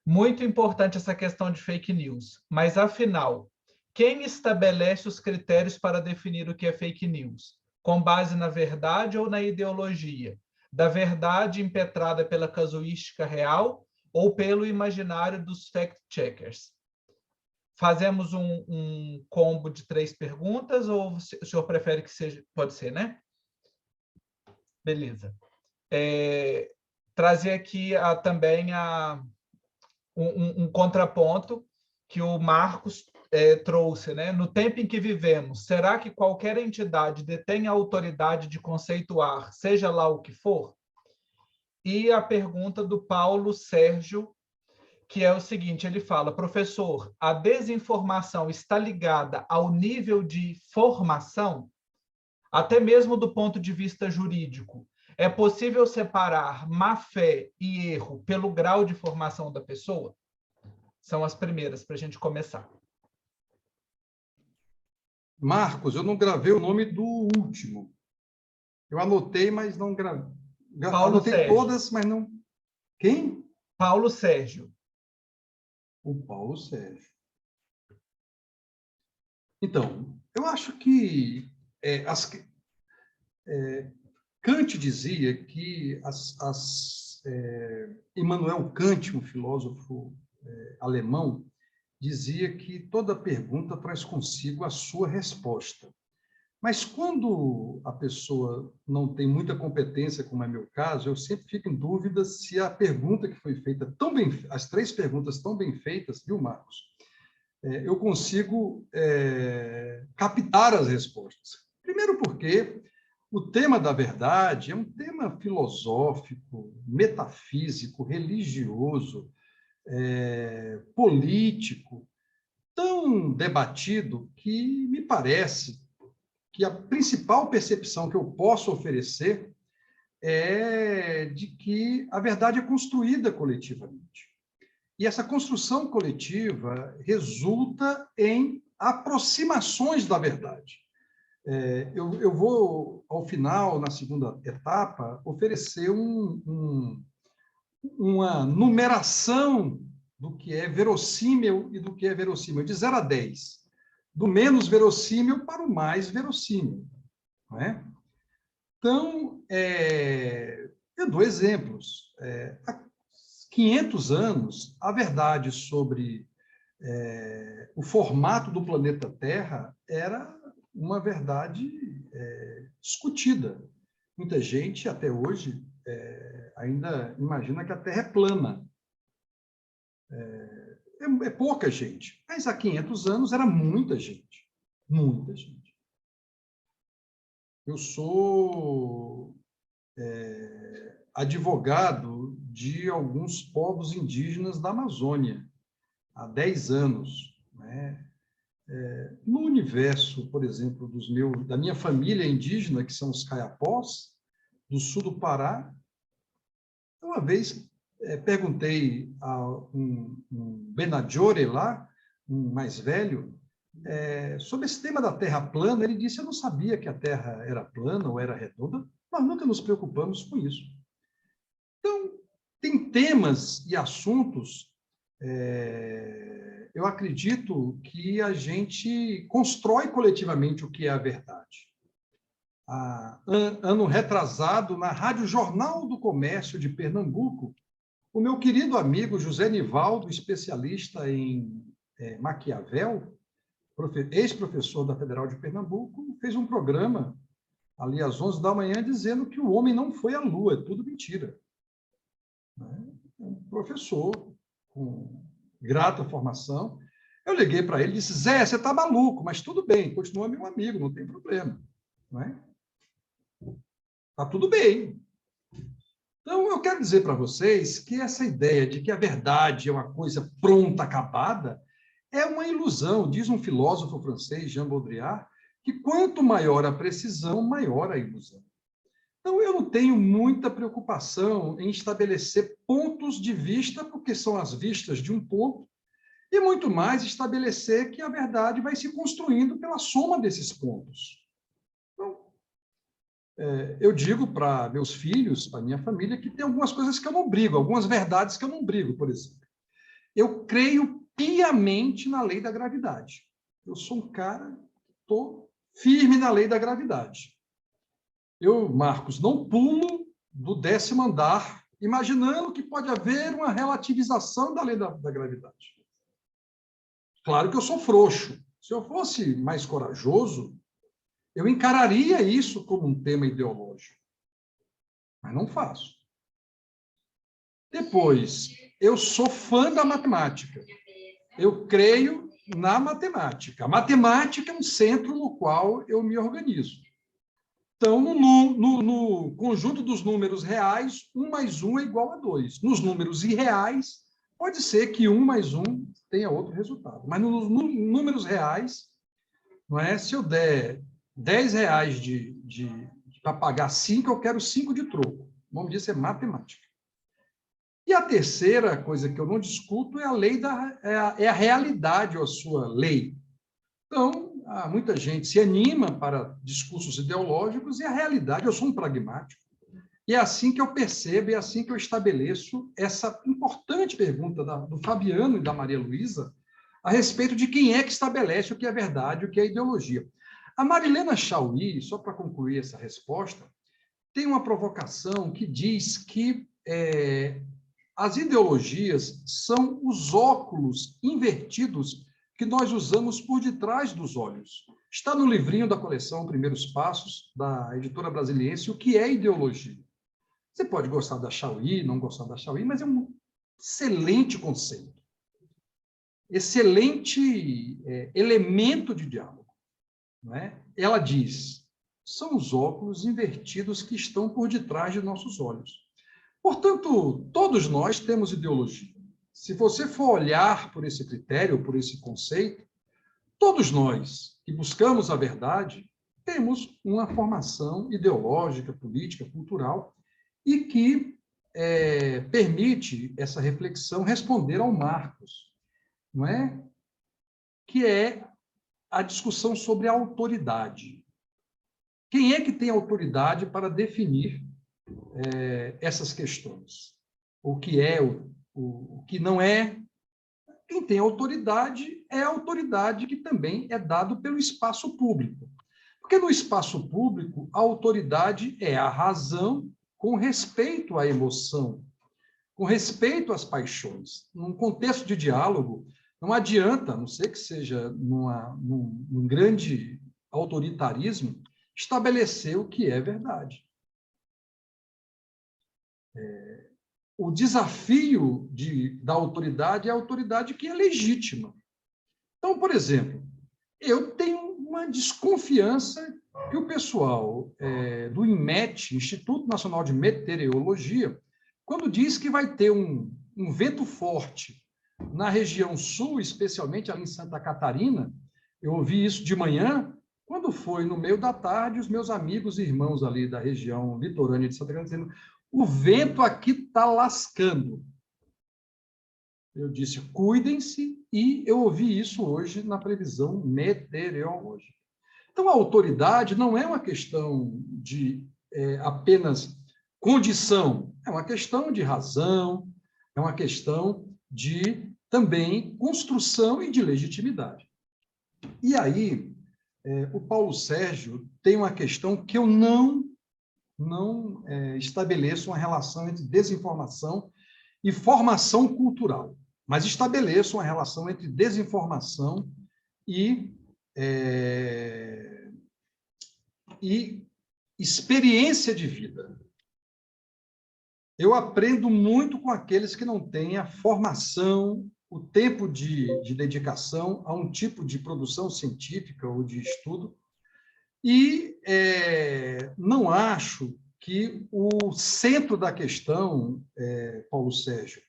Muito importante essa questão de fake news, mas afinal, quem estabelece os critérios para definir o que é fake news? Com base na verdade ou na ideologia? Da verdade impetrada pela casuística real ou pelo imaginário dos fact-checkers? Fazemos um combo de 3 perguntas ou o senhor prefere que seja? Pode ser, né? Beleza. Trazer aqui também um contraponto que o Marcos trouxe, né? No tempo em que vivemos, será que qualquer entidade detém a autoridade de conceituar, seja lá o que for? E a pergunta do Paulo Sérgio, que é o seguinte, ele fala, professor, a desinformação está ligada ao nível de formação? Até mesmo do ponto de vista jurídico, é possível separar má-fé e erro pelo grau de formação da pessoa? São as primeiras, para a gente começar. Marcos, eu não gravei o nome do último. Eu anotei, mas não gravei. Anotei Sérgio. Todas, mas não... Quem? Paulo Sérgio. O Paulo Sérgio. Então, eu acho que Kant dizia que Immanuel Kant, um filósofo alemão, dizia que toda pergunta traz consigo a sua resposta. Mas quando a pessoa não tem muita competência, como é meu caso, eu sempre fico em dúvida se a pergunta que foi feita tão bem, as 3 perguntas tão bem feitas, viu, Marcos? Eu consigo captar as respostas. Primeiro porque o tema da verdade é um tema filosófico, metafísico, religioso, político, tão debatido que me parece que a principal percepção que eu posso oferecer é de que a verdade é construída coletivamente. E essa construção coletiva resulta em aproximações da verdade. Eu vou, ao final, na segunda etapa, oferecer uma numeração do que é verossímil e do que é verossímil, de 0 a 10, do menos verossímil para o mais verossímil. Não é? Então, eu dou exemplos. Há 500 anos, a verdade sobre o formato do planeta Terra era uma verdade discutida. Muita gente, até hoje, ainda imagina que a Terra é plana. É pouca gente, mas há 500 anos era muita gente. Muita gente. Eu sou advogado de alguns povos indígenas da Amazônia, há 10 anos. Né? No universo, por exemplo, da minha família indígena, que são os Caiapós, do sul do Pará, uma vez perguntei a um Benadjore lá, um mais velho, sobre esse tema da Terra plana. Ele disse: eu não sabia que a Terra era plana ou era redonda, nós nunca nos preocupamos com isso. Então, tem temas e assuntos, eu acredito que a gente constrói coletivamente o que é a verdade. Ano retrasado, na Rádio Jornal do Comércio de Pernambuco, o meu querido amigo José Nivaldo, especialista em Maquiavel, ex-professor da Federal de Pernambuco, fez um programa ali às 11 da manhã dizendo que o homem não foi à Lua, é tudo mentira. Um professor com grata formação. Eu liguei para ele e disse: Zé, você está maluco, mas tudo bem, continua meu amigo, não tem problema. Não é? Está tudo bem. Então, eu quero dizer para vocês que essa ideia de que a verdade é uma coisa pronta, acabada, é uma ilusão. Diz um filósofo francês, Jean Baudrillard, que quanto maior a precisão, maior a ilusão. Então, eu não tenho muita preocupação em estabelecer pontos de vista, porque são as vistas de um ponto, e muito mais estabelecer que a verdade vai se construindo pela soma desses pontos. Então, eu digo para meus filhos, para minha família, que tem algumas coisas que eu não brigo, algumas verdades que eu não brigo, por exemplo. Eu creio piamente na lei da gravidade. Eu sou um cara que estou firme na lei da gravidade. Eu, Marcos, não pulo do 10º andar, imaginando que pode haver uma relativização da lei da gravidade. Claro que eu sou frouxo. Se eu fosse mais corajoso, eu encararia isso como um tema ideológico. Mas não faço. Depois, eu sou fã da matemática. Eu creio na matemática. A matemática é um centro no qual eu me organizo. Então, no conjunto dos números reais, 1 mais 1 é igual a 2. Nos números irreais, pode ser que 1 mais 1 tenha outro resultado. Mas nos números reais, não é? Se eu der R$10 para pagar 5, eu quero 5 de troco. O nome disso é matemática. E a terceira coisa que eu não discuto é a lei é a realidade ou a sua lei. Então, muita gente se anima para discursos ideológicos e a realidade, eu sou um pragmático. E é assim que eu percebo, é assim que eu estabeleço essa importante pergunta do Fabiano e da Maria Luísa a respeito de quem é que estabelece o que é verdade, o que é ideologia. A Marilena Chauí, só para concluir essa resposta, tem uma provocação que diz que as ideologias são os óculos invertidos que nós usamos por detrás dos olhos. Está no livrinho da coleção Primeiros Passos, da editora Brasiliense, O que é ideologia. Você pode gostar da Chauí, não gostar da Chauí, mas é um excelente conceito. Excelente elemento de diálogo. Não é? Ela diz, são os óculos invertidos que estão por detrás de nossos olhos. Portanto, todos nós temos ideologia. Se você for olhar por esse critério, por esse conceito, todos nós que buscamos a verdade temos uma formação ideológica, política, cultural e que permite essa reflexão responder ao Marcos, não é? Que é a discussão sobre a autoridade. Quem é que tem autoridade para definir essas questões? O que é, o que não é? Quem tem autoridade é a autoridade que também é dado pelo espaço público. Porque no espaço público, a autoridade é a razão com respeito à emoção, com respeito às paixões. Num contexto de diálogo, não adianta, a não ser que seja num grande autoritarismo, estabelecer o que é verdade. O desafio da autoridade é a autoridade que é legítima. Então, por exemplo, eu tenho uma desconfiança que o pessoal do INMET, Instituto Nacional de Meteorologia, quando diz que vai ter um vento forte na região sul, especialmente ali em Santa Catarina, eu ouvi isso de manhã, quando foi no meio da tarde, os meus amigos e irmãos ali da região litorânea de Santa Catarina dizendo, o vento aqui está lascando. Eu disse, cuidem-se, e eu ouvi isso hoje na previsão meteorológica. Então, a autoridade não é uma questão de apenas condição, é uma questão de razão, é uma questão de, também, construção e de legitimidade. E aí, o Paulo Sérgio tem uma questão que eu não estabeleço uma relação entre desinformação e formação cultural, mas estabeleço uma relação entre desinformação e experiência de vida. Eu aprendo muito com aqueles que não têm a formação, o tempo de dedicação a um tipo de produção científica ou de estudo, e não acho que o centro da questão, Paulo Sérgio,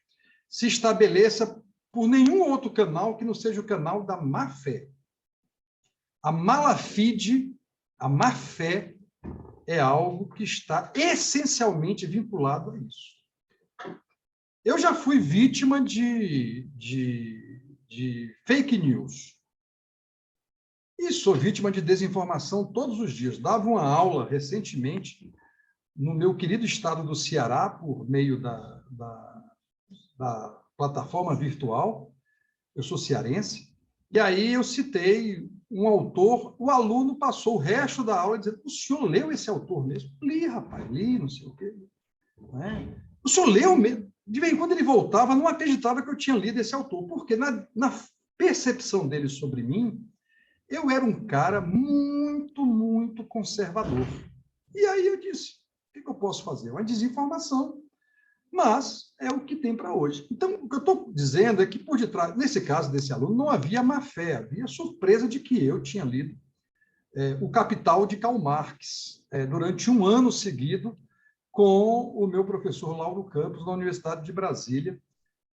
se estabeleça por nenhum outro canal que não seja o canal da má-fé. A malafide, a má-fé, é algo que está essencialmente vinculado a isso. Eu já fui vítima de fake news. E sou vítima de desinformação todos os dias. Dava uma aula recentemente no meu querido estado do Ceará, por meio da plataforma virtual. Eu sou cearense. E aí eu citei um autor, o aluno passou o resto da aula dizendo, o senhor leu esse autor mesmo? Li, rapaz, li, não sei o quê. Não é? O senhor leu mesmo? De vez em quando ele voltava, não acreditava que eu tinha lido esse autor, porque na percepção dele sobre mim, eu era um cara muito, muito conservador. E aí eu disse, o que eu posso fazer? Uma desinformação, mas é o que tem para hoje. Então, o que eu estou dizendo é que, por detrás, nesse caso desse aluno, não havia má-fé, havia surpresa de que eu tinha lido O Capital de Karl Marx, durante um ano seguido, com o meu professor Lauro Campos, na Universidade de Brasília,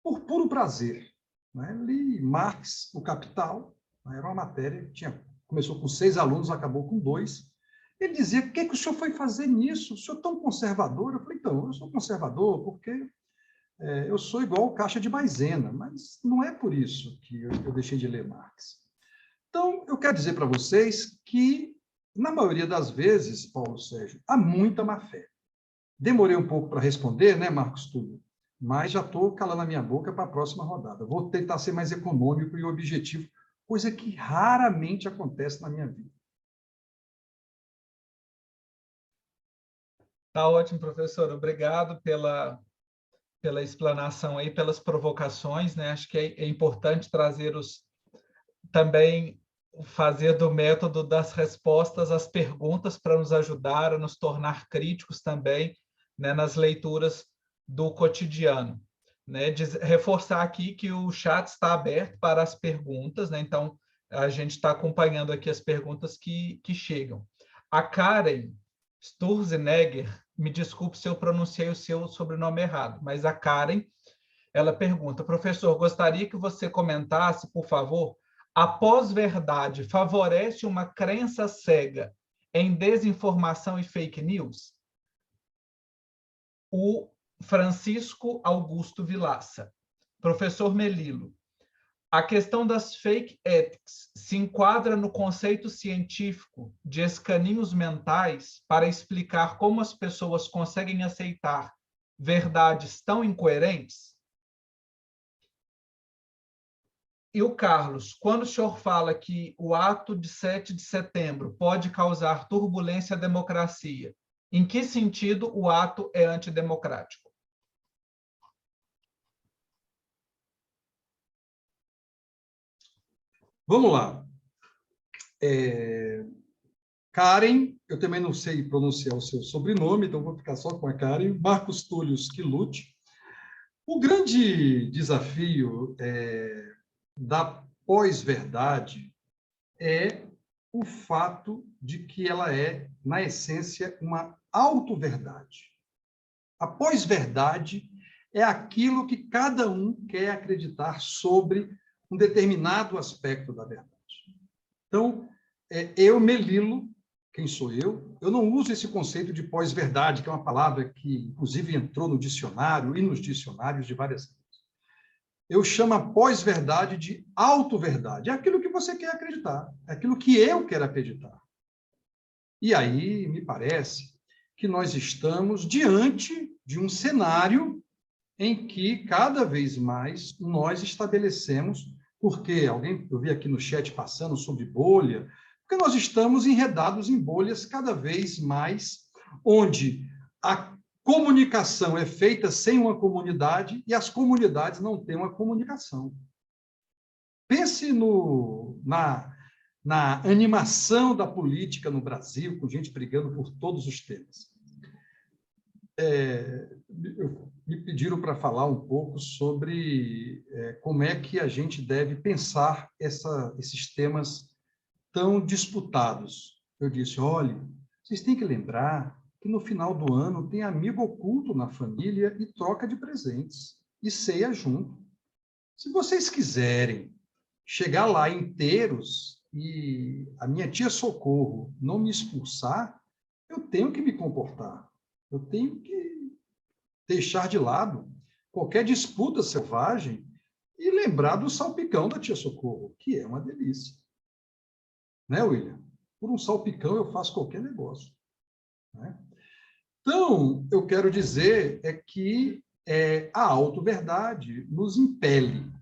por puro prazer. Né? Li Marx, O Capital, era uma matéria que começou com 6 alunos, acabou com 2. Ele dizia, o que o senhor foi fazer nisso? O senhor é tão conservador? Eu falei, então, eu sou conservador porque eu sou igual caixa de maisena, mas não é por isso que eu deixei de ler Marx. Então, eu quero dizer para vocês que, na maioria das vezes, Paulo Sérgio, há muita má-fé. Demorei um pouco para responder, né, Marcos Túlio? Mas já estou calando a minha boca para a próxima rodada. Vou tentar ser mais econômico e objetivo, coisa que raramente acontece na minha vida. Tá ótimo, professor. Obrigado pela explanação aí, pelas provocações, né? Acho que é importante trazer também fazer do método das respostas às perguntas para nos ajudar a nos tornar críticos também, né, nas leituras do cotidiano. Né? Reforçar aqui que o chat está aberto para as perguntas, né? Então, a gente está acompanhando aqui as perguntas que chegam. A Karen Sturzenegger, me desculpe se eu pronunciei o seu sobrenome errado, mas a Karen, ela pergunta: professor, gostaria que você comentasse, por favor, a pós-verdade favorece uma crença cega em desinformação e fake news? O Francisco Augusto Vilaça. Professor Melilo, a questão das fake ethics se enquadra no conceito científico de escaninhos mentais para explicar como as pessoas conseguem aceitar verdades tão incoerentes? E o Carlos, quando o senhor fala que o ato de 7 de setembro pode causar turbulência à democracia, em que sentido o ato é antidemocrático? Vamos lá. Karen, eu também não sei pronunciar o seu sobrenome, então vou ficar só com a Karen. Marcos Túlio Schillucci. O grande desafio da pós-verdade é o fato de que ela é, na essência, uma auto-verdade. A pós-verdade é aquilo que cada um quer acreditar sobre um determinado aspecto da verdade. Então, eu, Melilo, quem sou eu? Eu não uso esse conceito de pós-verdade, que é uma palavra que, inclusive, entrou no dicionário e nos dicionários de várias línguas. Eu chamo a pós-verdade de auto-verdade. É aquilo que você quer acreditar, é aquilo que eu quero acreditar. E aí, me parece que nós estamos diante de um cenário em que, cada vez mais, nós estabelecemos, porque eu vi aqui no chat passando sobre bolha, porque nós estamos enredados em bolhas cada vez mais, onde a comunicação é feita sem uma comunidade e as comunidades não têm uma comunicação. Pense na animação da política no Brasil, com gente brigando por todos os temas. Me pediram para falar um pouco sobre como é que a gente deve pensar esses temas tão disputados. Eu disse, olha, vocês têm que lembrar que no final do ano tem amigo oculto na família e troca de presentes, e ceia junto. Se vocês quiserem chegar lá inteiros e a minha tia Socorro não me expulsar, eu tenho que me comportar. Eu tenho que deixar de lado qualquer disputa selvagem e lembrar do salpicão da tia Socorro, que é uma delícia. Né, William? Por um salpicão eu faço qualquer negócio. Né? Então, eu quero dizer que a auto-verdade nos impele.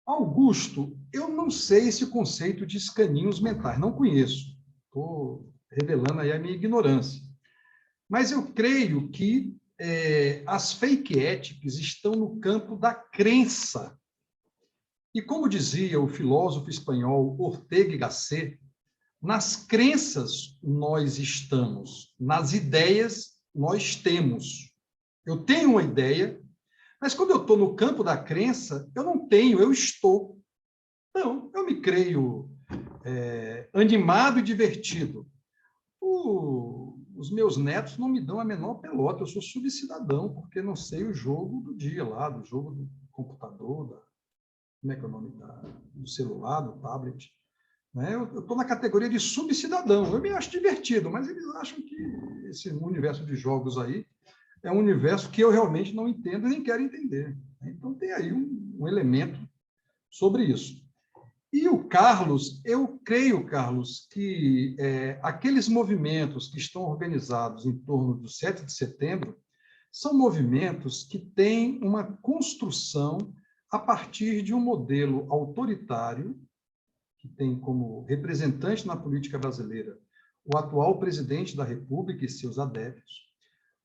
Augusto, eu não sei esse conceito de escaninhos mentais, não conheço. Estou revelando aí a minha ignorância. Mas eu creio que as fake ethics estão no campo da crença. E como dizia o filósofo espanhol Ortega y Gasset, nas crenças nós estamos, nas ideias nós temos. Eu tenho uma ideia, mas quando eu estou no campo da crença, eu não tenho, eu estou. Então, eu me creio animado e divertido. Os meus netos não me dão a menor pelota, eu sou subcidadão, porque não sei o jogo do dia lá, do jogo do computador, como é que é o nome do celular, do tablet. Né? Eu estou na categoria de subcidadão, eu me acho divertido, mas eles acham que esse universo de jogos aí é um universo que eu realmente não entendo e nem quero entender. Então, tem aí um elemento sobre isso. E o Carlos, eu creio, Carlos, que aqueles movimentos que estão organizados em torno do 7 de setembro são movimentos que têm uma construção a partir de um modelo autoritário, que tem como representante na política brasileira o atual presidente da República e seus adeptos,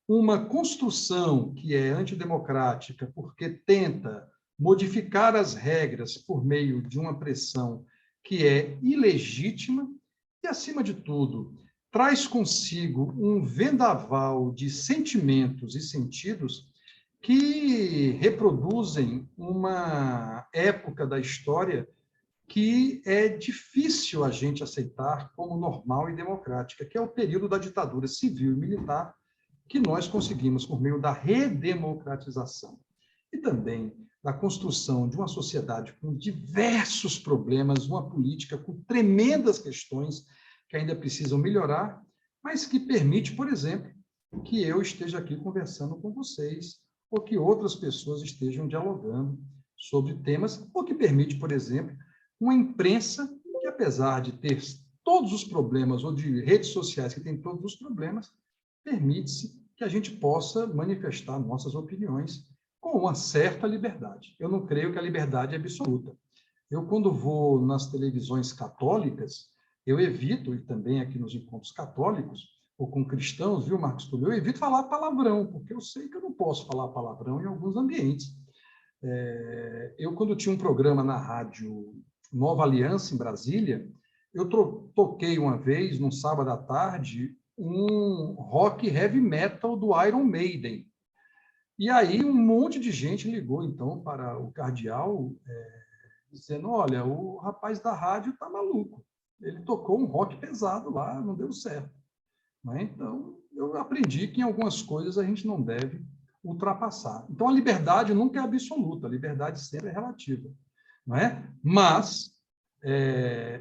uma construção que é antidemocrática porque tenta modificar as regras por meio de uma pressão que é ilegítima e, acima de tudo, traz consigo um vendaval de sentimentos e sentidos que reproduzem uma época da história que é difícil a gente aceitar como normal e democrática, que é o período da ditadura civil e militar, que nós conseguimos por meio da redemocratização e também da construção de uma sociedade com diversos problemas, uma política com tremendas questões que ainda precisam melhorar, mas que permite, por exemplo, que eu esteja aqui conversando com vocês, ou que outras pessoas estejam dialogando sobre temas, ou que permite, por exemplo, uma imprensa que, apesar de ter todos os problemas, ou de redes sociais que têm todos os problemas, permite-se que a gente possa manifestar nossas opiniões com uma certa liberdade. Eu não creio que a liberdade é absoluta. Eu, quando vou nas televisões católicas, eu evito, e também aqui nos encontros católicos, ou com cristãos, viu, Marcos Túlio? Eu evito falar palavrão, porque eu sei que eu não posso falar palavrão em alguns ambientes. Eu, quando tinha um programa na rádio Nova Aliança, em Brasília, eu toquei uma vez, num sábado à tarde, um rock heavy metal do Iron Maiden. E aí um monte de gente ligou, então, para o cardeal, dizendo, olha, o rapaz da rádio está maluco. Ele tocou um rock pesado lá, não deu certo. Né? Então, eu aprendi que em algumas coisas a gente não deve ultrapassar. Então, a liberdade nunca é absoluta, a liberdade sempre é relativa. Não é? Mas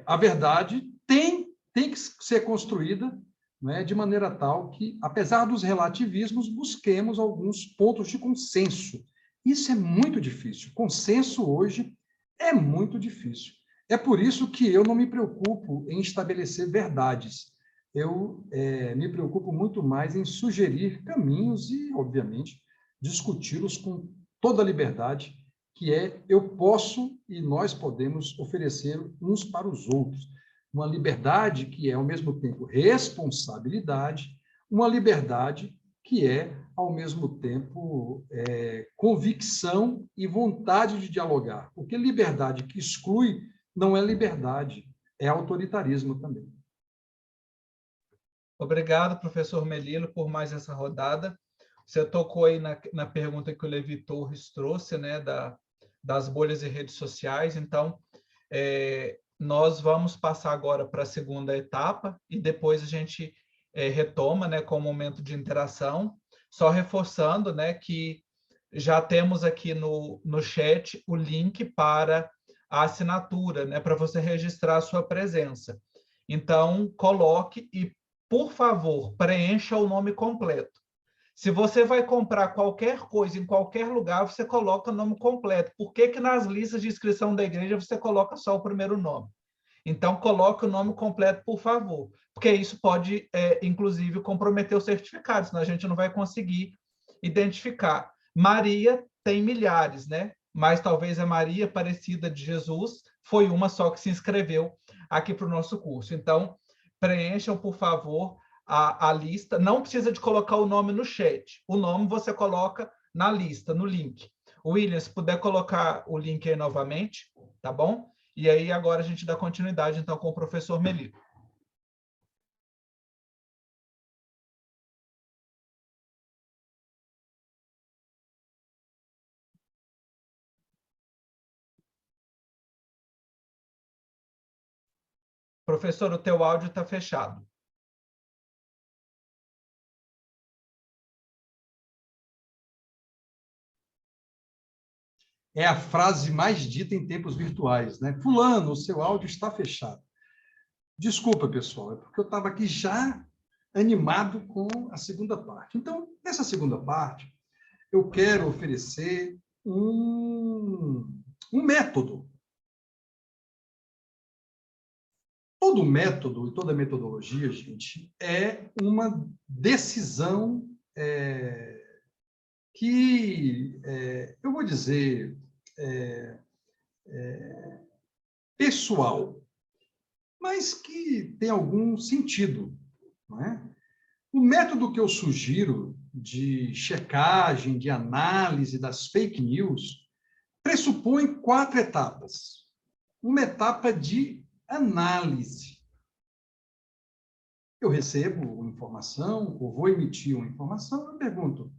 a verdade tem que ser construída, não é, de maneira tal que, apesar dos relativismos, busquemos alguns pontos de consenso. Isso é muito difícil. Consenso hoje é muito difícil. É por isso que eu não me preocupo em estabelecer verdades. Eu me preocupo muito mais em sugerir caminhos e, obviamente, discuti-los com toda a liberdade, que eu posso e nós podemos oferecer uns para os outros. Uma liberdade que é, ao mesmo tempo, responsabilidade, uma liberdade que é, ao mesmo tempo, convicção e vontade de dialogar. Porque liberdade que exclui não é liberdade, é autoritarismo também. Obrigado, professor Melilo, por mais essa rodada. Você tocou aí na pergunta que o Levi Torres trouxe, né, das bolhas e redes sociais. Então, nós vamos passar agora para a segunda etapa e depois a gente retoma, né, com o momento de interação, só reforçando, né, que já temos aqui no chat o link para a assinatura, né, para você registrar a sua presença. Então, coloque e, por favor, preencha o nome completo. Se você vai comprar qualquer coisa em qualquer lugar, você coloca o nome completo. Por que que nas listas de inscrição da igreja você coloca só o primeiro nome? Então, coloque o nome completo, por favor, porque isso pode, inclusive, comprometer o certificado, senão a gente não vai conseguir identificar. Maria tem milhares, né? Mas talvez a Maria Aparecida de Jesus foi uma só que se inscreveu aqui para o nosso curso. Então, preencham, por favor, a lista. Não precisa de colocar o nome no chat. O nome você coloca na lista, no link. William, se puder colocar o link aí novamente, tá bom? E aí agora a gente dá continuidade, então, com o professor Melilo. Professor, o teu áudio está fechado. É a frase mais dita em tempos virtuais, né? Fulano, o seu áudio está fechado. Desculpa, pessoal, é porque eu estava aqui já animado com a segunda parte. Então, nessa segunda parte, eu quero oferecer um método. Todo método e toda metodologia, gente, é uma decisão que, eu vou dizer, pessoal, mas que tem algum sentido, não é? O método que eu sugiro de checagem, de análise das fake news, pressupõe 4 etapas. Uma etapa de análise. Eu recebo uma informação, ou vou emitir uma informação, eu pergunto,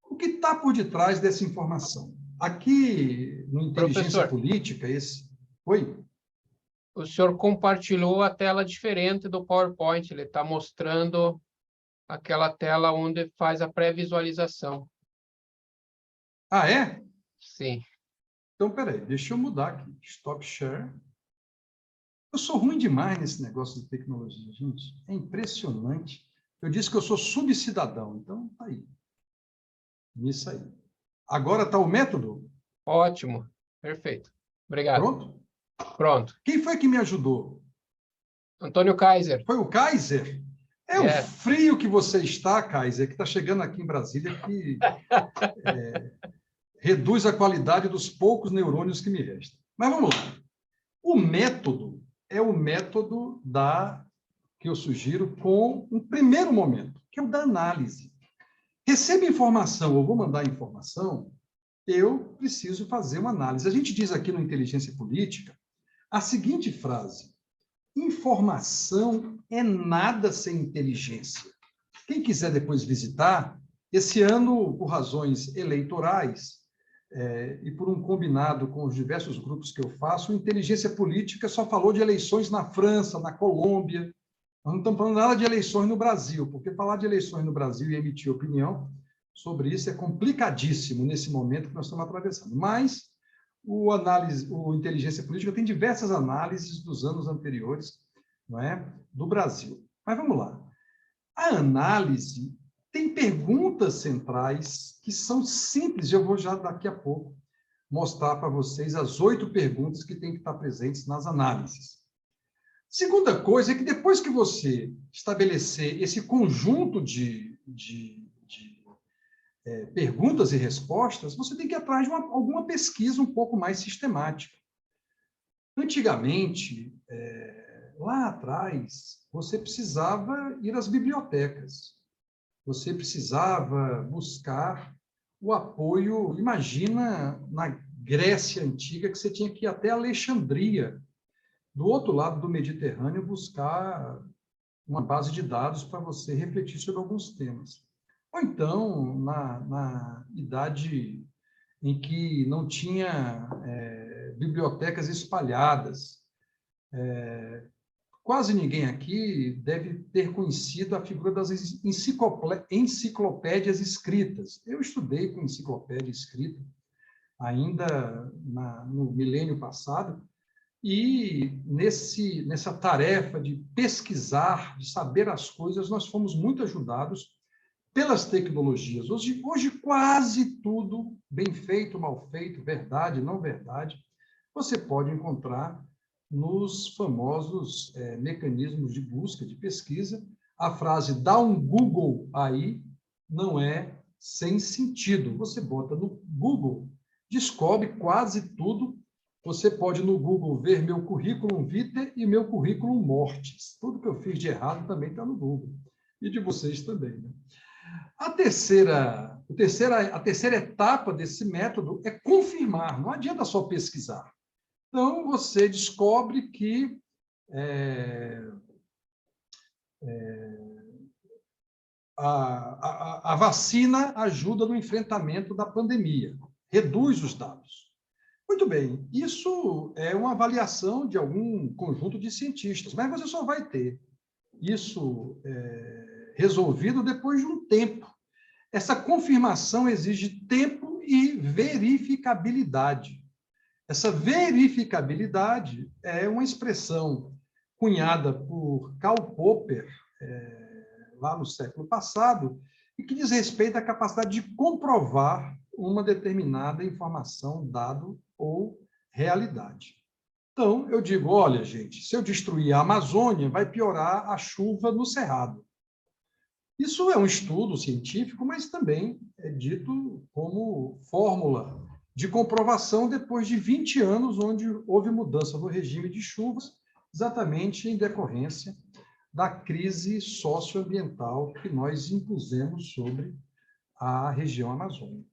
o que está por detrás dessa informação? Aqui, no Inteligência Professor, Política, Oi? o senhor compartilhou a tela diferente do PowerPoint. Ele está mostrando aquela tela onde faz a pré-visualização. Ah, é? Sim. Então, peraí, deixa eu mudar aqui. Stop share. Eu sou ruim demais nesse negócio de tecnologia, gente. É impressionante. Eu disse que eu sou subcidadão, então tá aí. Isso aí. Agora está o método? Ótimo. Perfeito. Obrigado. Pronto? Pronto. Quem foi que me ajudou? Antônio Kaiser. Foi o Kaiser? É o frio que você está, Kaiser, que está chegando aqui em Brasília, que reduz a qualidade dos poucos neurônios que me restam. Mas vamos lá. O método é o método que eu sugiro com um primeiro momento, que é o da análise. Recebo informação, ou vou mandar informação, eu preciso fazer uma análise. A gente diz aqui no Inteligência Política a seguinte frase: informação é nada sem inteligência. Quem quiser depois visitar, esse ano, por razões eleitorais, e por um combinado com os diversos grupos que eu faço, o Inteligência Política só falou de eleições na França, na Colômbia. Nós não estamos falando nada de eleições no Brasil, porque falar de eleições no Brasil e emitir opinião sobre isso é complicadíssimo nesse momento que nós estamos atravessando. Mas o Inteligência Política tem diversas análises dos anos anteriores, não é, do Brasil. Mas vamos lá. A análise tem perguntas centrais que são simples. Eu vou já daqui a pouco mostrar para vocês as 8 perguntas que têm que estar presentes nas análises. Segunda coisa é que depois que você estabelecer esse conjunto de perguntas e respostas, você tem que ir atrás de alguma pesquisa um pouco mais sistemática. Antigamente, lá atrás, você precisava ir às bibliotecas. Você precisava buscar o apoio. Imagina na Grécia Antiga que você tinha que ir até Alexandria, do outro lado do Mediterrâneo, buscar uma base de dados para você refletir sobre alguns temas. Ou então, na idade em que não tinha bibliotecas espalhadas. Quase ninguém aqui deve ter conhecido a figura das enciclopédias escritas. Eu estudei com enciclopédia escrita ainda no milênio passado, e nessa tarefa de pesquisar, de saber as coisas, nós fomos muito ajudados pelas tecnologias. Hoje quase tudo, bem feito, mal feito, verdade, não verdade, você pode encontrar nos famosos mecanismos de busca, de pesquisa. A frase "dá um Google aí" não é sem sentido. Você bota no Google, descobre quase tudo. Você pode no Google ver meu currículo vitae e meu currículo mortis. Tudo que eu fiz de errado também está no Google. E de vocês também, né? A terceira etapa desse método é confirmar. Não adianta só pesquisar. Então, você descobre que a vacina ajuda no enfrentamento da pandemia, reduz os dados. Muito bem, isso é uma avaliação de algum conjunto de cientistas, mas você só vai ter isso resolvido depois de um tempo. Essa confirmação exige tempo e verificabilidade. Essa verificabilidade é uma expressão cunhada por Karl Popper, lá no século passado, e que diz respeito à capacidade de comprovar uma determinada informação, dado ou realidade. Então, eu digo, olha, gente, se eu destruir a Amazônia, vai piorar a chuva no Cerrado. Isso é um estudo científico, mas também é dito como fórmula de comprovação depois de 20 anos, onde houve mudança no regime de chuvas, exatamente em decorrência da crise socioambiental que nós impusemos sobre a região amazônica.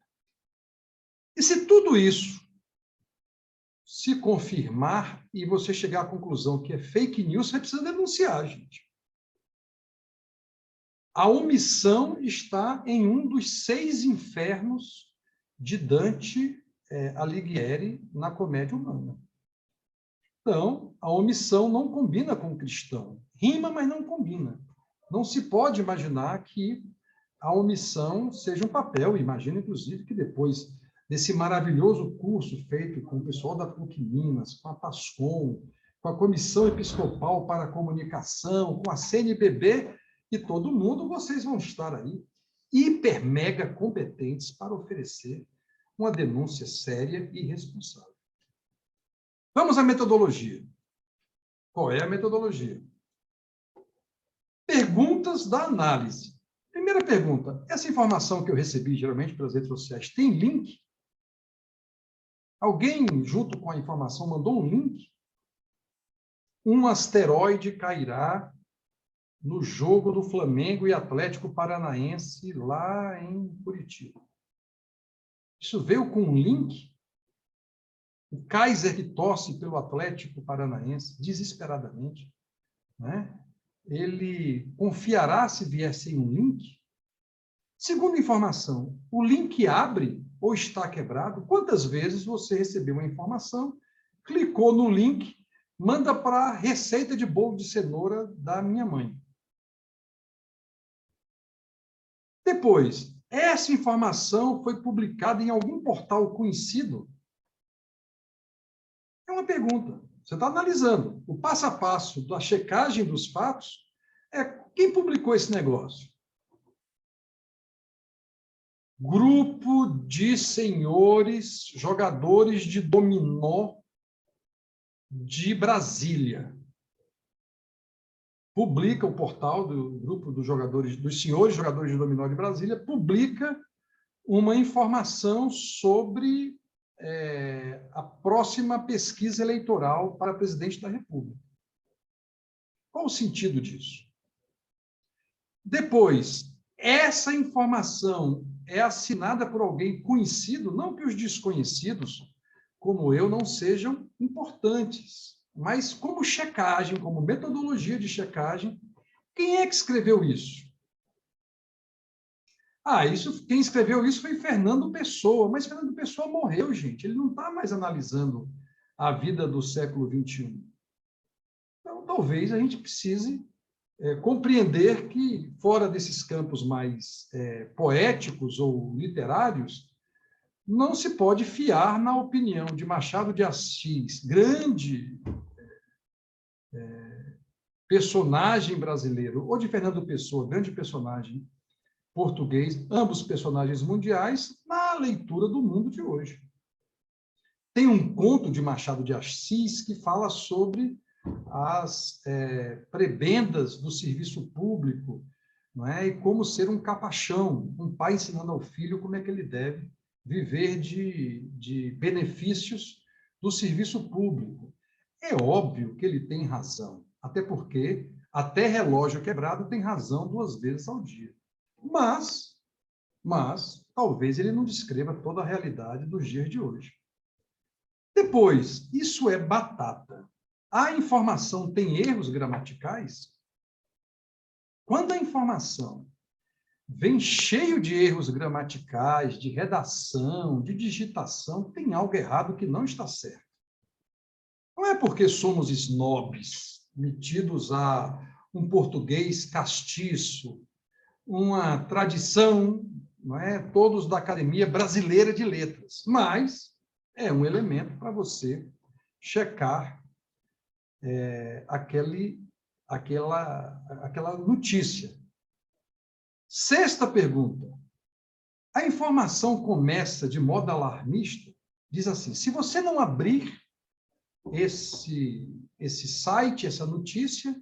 E se tudo isso, se confirmar e você chegar à conclusão que é fake news, você precisa denunciar, gente. A omissão está em um dos 6 infernos de Dante Alighieri na Comédia Humana. Então, a omissão não combina com o cristão. Rima, mas não combina. Não se pode imaginar que a omissão seja um papel. Imagino, inclusive, que depois desse maravilhoso curso feito com o pessoal da PUC Minas, com a PASCOM, com a Comissão Episcopal para a Comunicação, com a CNBB, e todo mundo, vocês vão estar aí hiper mega competentes para oferecer uma denúncia séria e responsável. Vamos à metodologia. Qual é a metodologia? Perguntas da análise. Primeira pergunta, essa informação que eu recebi, geralmente pelas redes sociais, tem link? Alguém, junto com a informação, mandou um link? Um asteroide cairá no jogo do Flamengo e Atlético Paranaense, lá em Curitiba. Isso veio com um link? O Kaiser, que torce pelo Atlético Paranaense, desesperadamente, né? Ele confiará se viesse um link? Segunda informação, o link abre ou está quebrado? Quantas vezes você recebeu uma informação, clicou no link, manda para a receita de bolo de cenoura da minha mãe? Depois, essa informação foi publicada em algum portal conhecido? É uma pergunta. Você está analisando. O passo a passo da checagem dos fatos é quem publicou esse negócio? Grupo de senhores jogadores de dominó de Brasília. Publica o portal do grupo dos senhores jogadores de dominó de Brasília, publica uma informação sobre a próxima pesquisa eleitoral para presidente da República. Qual o sentido disso? Depois, essa informação é assinada por alguém conhecido, não que os desconhecidos, como eu, não sejam importantes, mas como checagem, como metodologia de checagem, quem é que escreveu isso? Quem escreveu isso foi Fernando Pessoa, mas Fernando Pessoa morreu, gente. Ele não está mais analisando a vida do século XXI. Então, talvez a gente precise compreender que, fora desses campos mais poéticos ou literários, não se pode fiar na opinião de Machado de Assis, grande personagem brasileiro, ou de Fernando Pessoa, grande personagem português, ambos personagens mundiais, na leitura do mundo de hoje. Tem um conto de Machado de Assis que fala sobre as prebendas do serviço público, não é? E como ser um capachão, um pai ensinando ao filho como é que ele deve viver de benefícios do serviço público. É óbvio que ele tem razão, até porque até relógio quebrado tem razão 2 vezes ao dia. Mas talvez ele não descreva toda a realidade dos dias de hoje. Depois, isso é batata. A informação tem erros gramaticais? Quando a informação vem cheio de erros gramaticais, de redação, de digitação, tem algo errado que não está certo. Não é porque somos snobs, metidos a um português castiço, uma tradição, não é? Todos da Academia Brasileira de Letras, mas é um elemento para você checar aquela notícia. Sexta pergunta. A informação começa de modo alarmista, diz assim, se você não abrir esse site, essa notícia,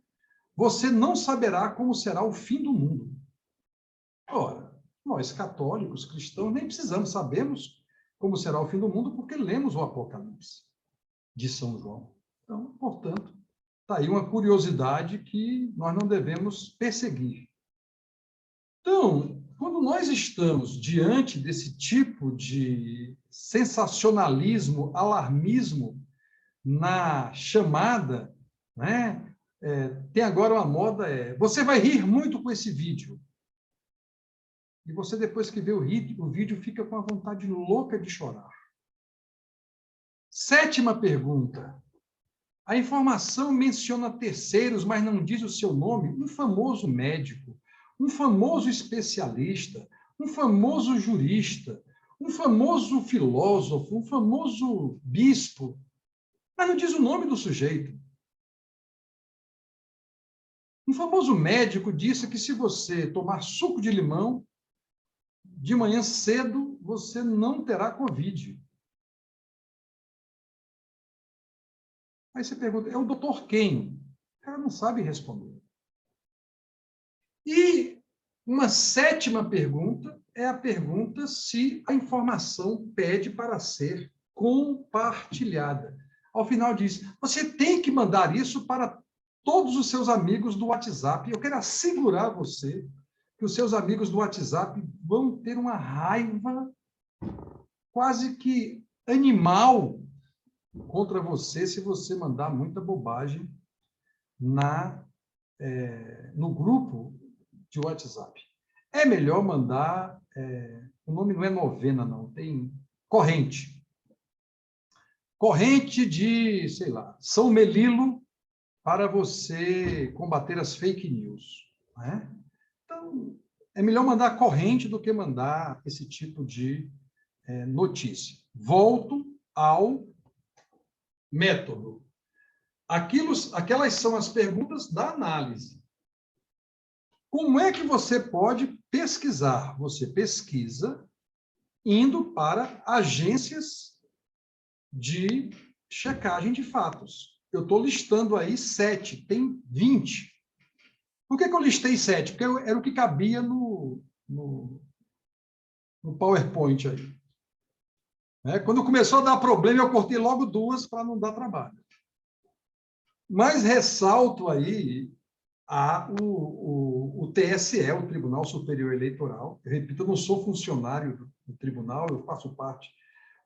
você não saberá como será o fim do mundo. Ora, nós católicos, cristãos, nem precisamos, sabemos como será o fim do mundo, porque lemos o Apocalipse de São João. Então, portanto, está aí uma curiosidade que nós não devemos perseguir. Então, quando nós estamos diante desse tipo de sensacionalismo, alarmismo, na chamada, né? Tem agora uma moda, você vai rir muito com esse vídeo. E você, depois que vê o vídeo, fica com a vontade louca de chorar. 7ª pergunta. A informação menciona terceiros, mas não diz o seu nome. Um famoso médico, um famoso especialista, um famoso jurista, um famoso filósofo, um famoso bispo, mas não diz o nome do sujeito. Um famoso médico disse que se você tomar suco de limão, de manhã cedo, você não terá Covid. Aí você pergunta, é o doutor quem? O cara não sabe responder. E uma 7ª pergunta é a pergunta se a informação pede para ser compartilhada. Ao final diz, você tem que mandar isso para todos os seus amigos do WhatsApp. Eu quero assegurar você que os seus amigos do WhatsApp vão ter uma raiva quase que animal contra você se você mandar muita bobagem no grupo de WhatsApp. É melhor mandar, o nome não é novena, não, tem corrente. Corrente de, sei lá, São Melilo para você combater as fake news. Né? Então, é melhor mandar corrente do que mandar esse tipo de notícia. Volto ao método. Aquelas são as perguntas da análise. Como é que você pode pesquisar? Você pesquisa indo para agências de checagem de fatos. Eu estou listando aí 7, tem 20. Por que eu listei 7? Porque era o que cabia no PowerPoint aí. Quando começou a dar problema, eu cortei logo 2 para não dar trabalho. Mas ressalto aí o TSE, o Tribunal Superior Eleitoral. Eu repito, eu não sou funcionário do tribunal, eu faço parte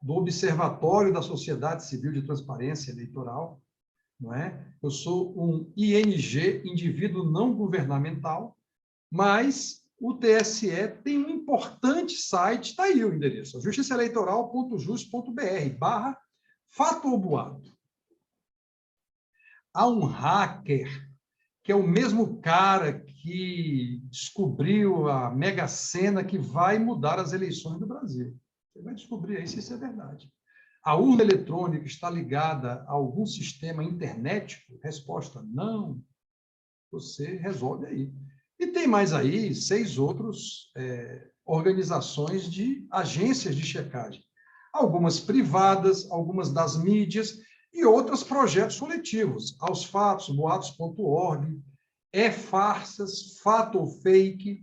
do Observatório da Sociedade Civil de Transparência Eleitoral. Não é? Eu sou um ING, indivíduo não governamental, mas o TSE tem um importante site, está aí o endereço, justiçaeleitoral.jus.br/fato ou boato. Há um hacker, que é o mesmo cara que descobriu a Mega Sena que vai mudar as eleições do Brasil. Você vai descobrir aí se isso é verdade. A urna eletrônica está ligada a algum sistema internético? Resposta, não. Você resolve aí. E tem mais aí 6 outras organizações de agências de checagem. Algumas privadas, algumas das mídias e outros projetos coletivos. Aos Fatos, boatos.org, Farsas, Fato ou Fake,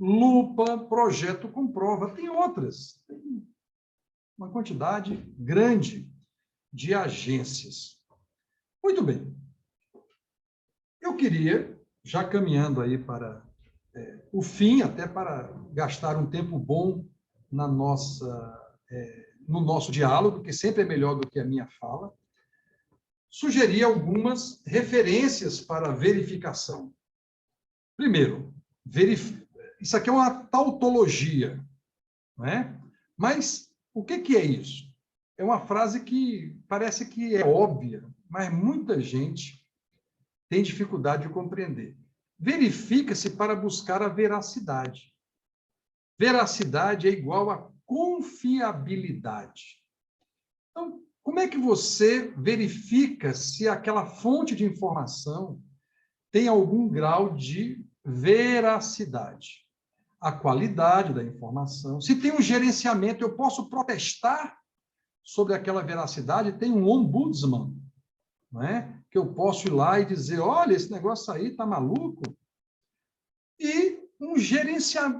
Lupa, Projeto Comprova. Tem outras. Tem uma quantidade grande de agências. Muito bem. Eu queria, já caminhando aí para o fim, até para gastar um tempo bom no nosso diálogo, que sempre é melhor do que a minha fala, sugerir algumas referências para verificação. Primeiro, isso aqui é uma tautologia, não é? Mas o que é isso? É uma frase que parece que é óbvia, mas muita gente tem dificuldade de compreender. Verifica-se para buscar a veracidade. Veracidade é igual a confiabilidade. Então, como é que você verifica se aquela fonte de informação tem algum grau de veracidade? A qualidade da informação. Se tem um gerenciamento, eu posso protestar sobre aquela veracidade, tem um ombudsman, não é? Que eu posso ir lá e dizer, olha, esse negócio aí está maluco. E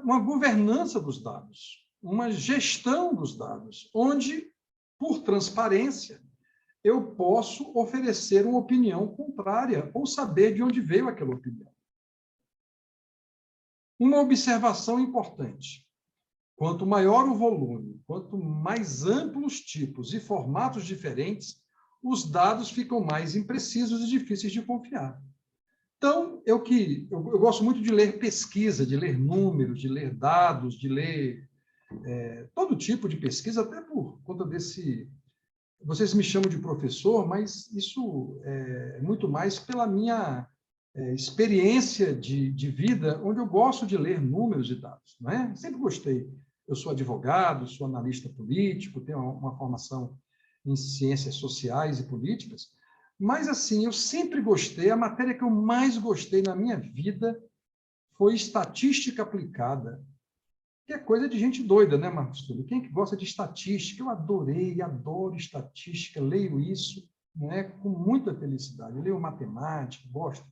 uma governança dos dados, uma gestão dos dados, onde, por transparência, eu posso oferecer uma opinião contrária ou saber de onde veio aquela opinião. Uma observação importante. Quanto maior o volume, quanto mais amplos tipos e formatos diferentes, os dados ficam mais imprecisos e difíceis de confiar. Então, eu gosto muito de ler pesquisa, de ler números, de ler dados, de ler todo tipo de pesquisa, até por conta desse... Vocês me chamam de professor, mas isso é muito mais pela minha experiência de vida, onde eu gosto de ler números e dados. Não é? Sempre gostei. Eu sou advogado, sou analista político, tenho uma formação em ciências sociais e políticas, mas, assim, eu sempre gostei, a matéria que eu mais gostei na minha vida foi estatística aplicada, que é coisa de gente doida, né, Marcos Túlio? Quem que gosta de estatística? Eu adoro estatística, leio isso, né, com muita felicidade. Eu leio matemática, gosto.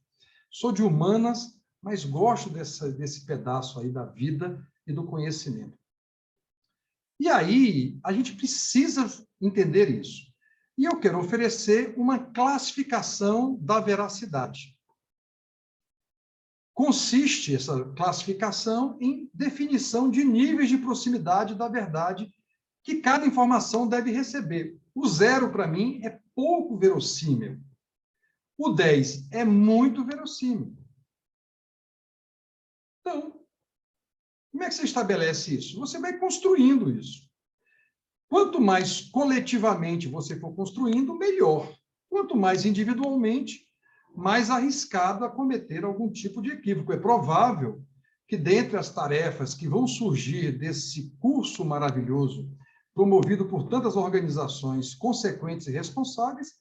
Sou de humanas, mas gosto desse pedaço aí da vida e do conhecimento. E aí, a gente precisa entender isso. E eu quero oferecer uma classificação da veracidade. Consiste essa classificação em definição de níveis de proximidade da verdade que cada informação deve receber. O 0, para mim, é pouco verossímil. O 10 é muito verossímil. Então, como é que você estabelece isso? Você vai construindo isso. Quanto mais coletivamente você for construindo, melhor. Quanto mais individualmente, mais arriscado a cometer algum tipo de equívoco. É provável que, dentre as tarefas que vão surgir desse curso maravilhoso, promovido por tantas organizações consequentes e responsáveis,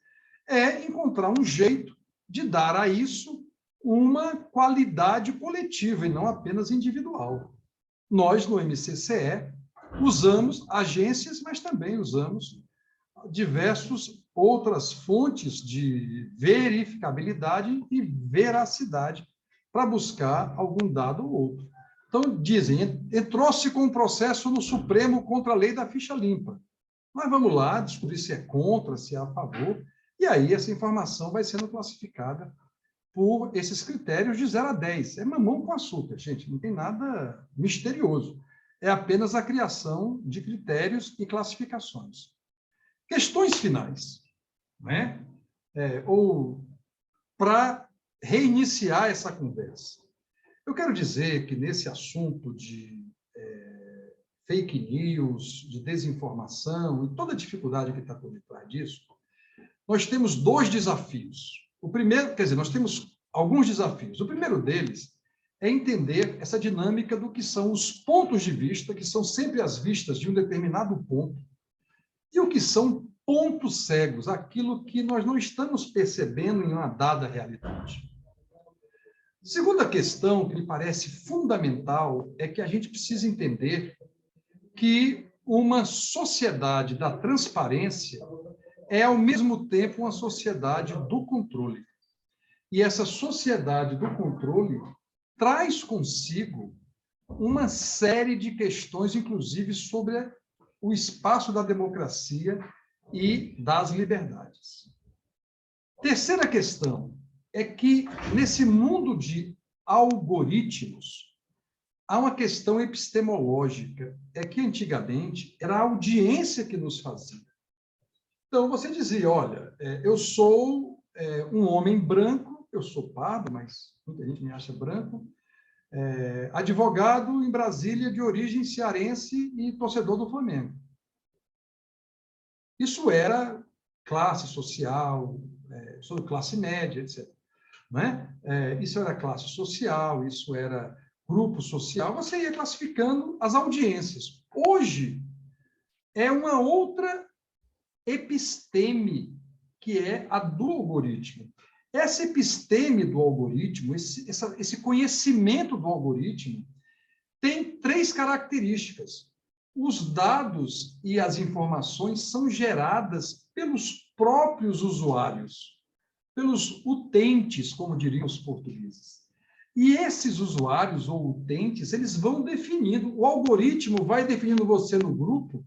é encontrar um jeito de dar a isso uma qualidade coletiva e não apenas individual. Nós, no MCCE, usamos agências, mas também usamos diversas outras fontes de verificabilidade e veracidade para buscar algum dado ou outro. Então, dizem, entrou-se com um processo no Supremo contra a lei da ficha limpa. Mas vamos lá, descobrir se é contra, se é a favor, e aí essa informação vai sendo classificada por esses critérios de 0 a 10. É mamão com açúcar, gente, não tem nada misterioso. É apenas a criação de critérios e classificações. Questões finais, né? Ou para reiniciar essa conversa. Eu quero dizer que nesse assunto de fake news, de desinformação e toda a dificuldade que está por detrás disso, nós temos 2 desafios. O primeiro, quer dizer, nós temos alguns desafios. O primeiro deles é entender essa dinâmica do que são os pontos de vista, que são sempre as vistas de um determinado ponto, e o que são pontos cegos, aquilo que nós não estamos percebendo em uma dada realidade. Segunda questão, que me parece fundamental, é que a gente precisa entender que uma sociedade da transparência é, ao mesmo tempo, uma sociedade do controle. E essa sociedade do controle traz consigo uma série de questões, inclusive sobre o espaço da democracia e das liberdades. Terceira questão é que, nesse mundo de algoritmos, há uma questão epistemológica, é que antigamente era a audiência que nos fazia. Então, você dizia, olha, eu sou um homem branco, eu sou pardo, mas muita gente me acha branco, advogado em Brasília de origem cearense e torcedor do Flamengo. Isso era classe social, sou classe média, etc. Não é? Isso era classe social, isso era grupo social, você ia classificando as audiências. Hoje, é uma outra episteme, que é a do algoritmo. Essa episteme do algoritmo, esse conhecimento do algoritmo, tem 3 características. Os dados e as informações são geradas pelos próprios usuários, pelos utentes, como diriam os portugueses. E esses usuários ou utentes, eles vão definindo, o algoritmo vai definindo você no grupo,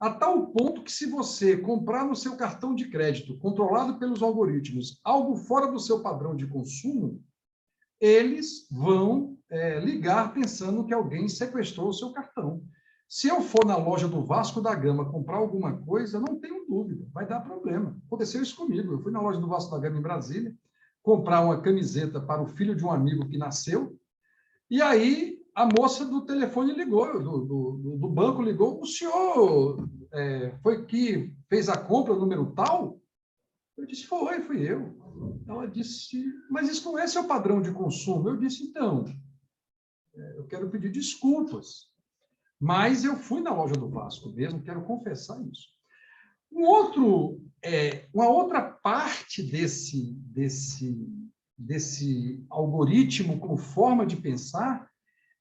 a tal ponto que, se você comprar no seu cartão de crédito, controlado pelos algoritmos, algo fora do seu padrão de consumo, eles vão ligar pensando que alguém sequestrou o seu cartão. Se eu for na loja do Vasco da Gama comprar alguma coisa, não tenho dúvida, vai dar problema. Aconteceu isso comigo. Eu fui na loja do Vasco da Gama em Brasília comprar uma camiseta para o filho de um amigo que nasceu, e aí a moça do telefone ligou, do banco ligou, o senhor foi que fez a compra, número tal? Eu disse, fui eu. Ela disse, mas isso não é seu padrão de consumo. Eu disse, então, eu quero pedir desculpas. Mas eu fui na loja do Vasco mesmo, quero confessar isso. Uma outra parte desse algoritmo como forma de pensar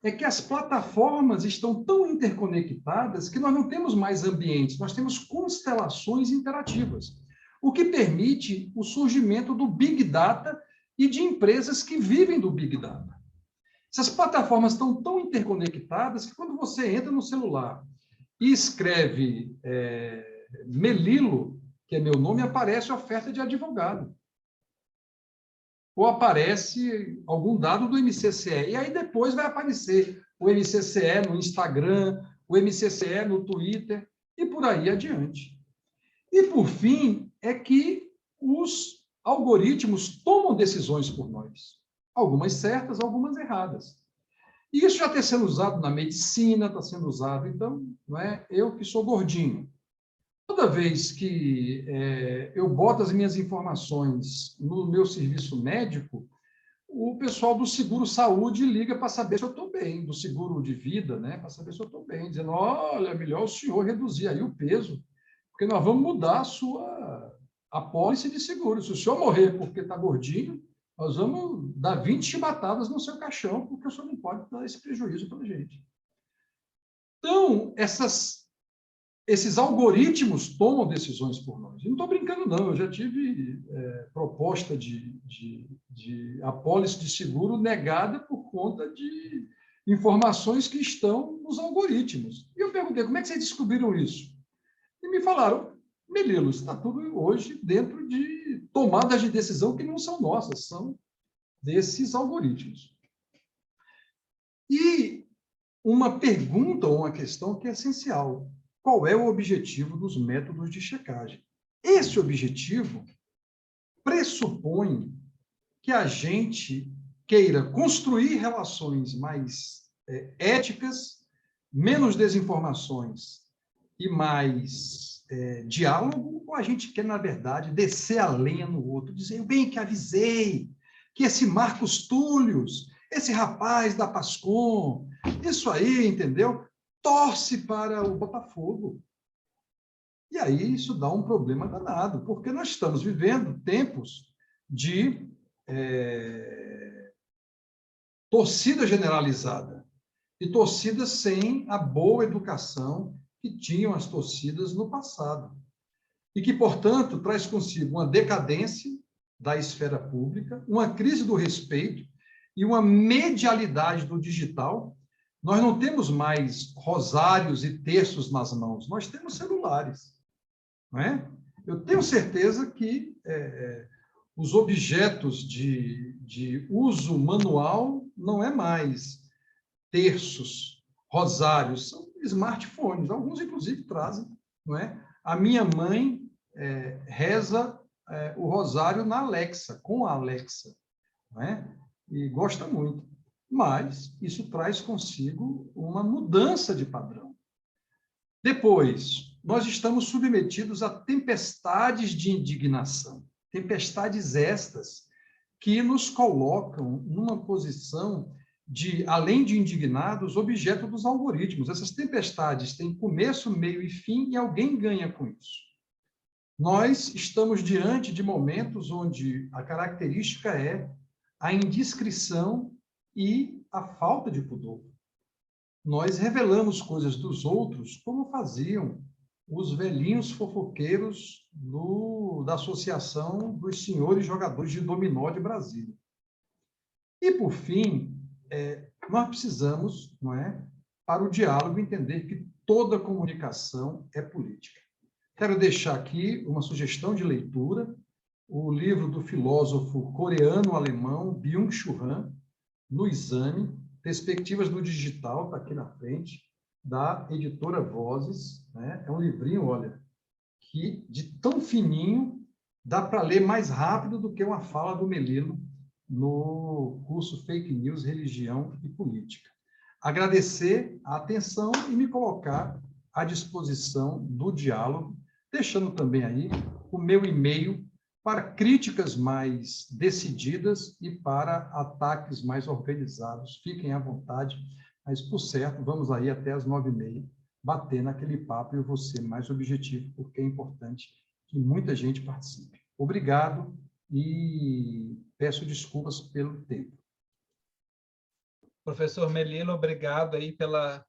é que as plataformas estão tão interconectadas que nós não temos mais ambientes, nós temos constelações interativas, o que permite o surgimento do Big Data e de empresas que vivem do Big Data. Essas plataformas estão tão interconectadas que quando você entra no celular e escreve Melilo, que é meu nome, aparece oferta de advogado. Ou aparece algum dado do MCCE. E aí depois vai aparecer o MCCE no Instagram, o MCCE no Twitter e por aí adiante. E, por fim, é que os algoritmos tomam decisões por nós. Algumas certas, algumas erradas. E isso já está sendo usado na medicina, está sendo usado, então, não é eu que sou gordinho. Toda vez que eu boto as minhas informações no meu serviço médico, o pessoal do seguro-saúde liga para saber se eu estou bem, do seguro de vida, né, para saber se eu estou bem, dizendo, olha, melhor o senhor reduzir aí o peso, porque nós vamos mudar a pólice de seguro. Se o senhor morrer porque está gordinho, nós vamos dar 20 chibatadas no seu caixão, porque o senhor não pode dar esse prejuízo para a gente. Então, esses algoritmos tomam decisões por nós. Eu não estou brincando, não. Eu já tive proposta de apólice de seguro negada por conta de informações que estão nos algoritmos. E eu perguntei, como é que vocês descobriram isso? E me falaram, Melilo, está tudo hoje dentro de tomadas de decisão que não são nossas, são desses algoritmos. E uma pergunta ou uma questão que é essencial. Qual é o objetivo dos métodos de checagem? Esse objetivo pressupõe que a gente queira construir relações mais éticas, menos desinformações e mais diálogo, ou a gente quer, na verdade, descer a lenha no outro, dizer, eu bem que avisei que esse Marcos Túlios, esse rapaz da Pascom, isso aí, entendeu? Torce para o Botafogo. E aí isso dá um problema danado, porque nós estamos vivendo tempos de torcida generalizada e torcidas sem a boa educação que tinham as torcidas no passado. E que, portanto, traz consigo uma decadência da esfera pública, uma crise do respeito e uma medialidade do digital. Nós não temos mais rosários e terços nas mãos, nós temos celulares. Não é? Eu tenho certeza que os objetos de uso manual não é mais terços, rosários, são smartphones, alguns inclusive trazem. Não é? A minha mãe reza o rosário na Alexa, com a Alexa, não é? E gosta muito. Mas isso traz consigo uma mudança de padrão. Depois, nós estamos submetidos a tempestades de indignação, tempestades estas que nos colocam numa posição de, além de indignados, objeto dos algoritmos. Essas tempestades têm começo, meio e fim, e alguém ganha com isso. Nós estamos diante de momentos onde a característica é a indiscrição e a falta de pudor. Nós revelamos coisas dos outros como faziam os velhinhos fofoqueiros da Associação dos Senhores Jogadores de Dominó de Brasília. E, por fim, nós precisamos, não é, para o diálogo, entender que toda comunicação é política. Quero deixar aqui uma sugestão de leitura, o livro do filósofo coreano-alemão Byung-Chul Han, No Exame, Perspectivas do Digital, está aqui na frente, da editora Vozes, né? É um livrinho, olha, que de tão fininho dá para ler mais rápido do que uma fala do Melilo no curso Fake News, Religião e Política. Agradecer a atenção e me colocar à disposição do diálogo, deixando também aí o meu e-mail para críticas mais decididas e para ataques mais organizados. Fiquem à vontade, mas, por certo, vamos aí até as 9h30, bater naquele papo e eu vou ser mais objetivo, porque é importante que muita gente participe. Obrigado e peço desculpas pelo tempo. Professor Melilo, obrigado aí pela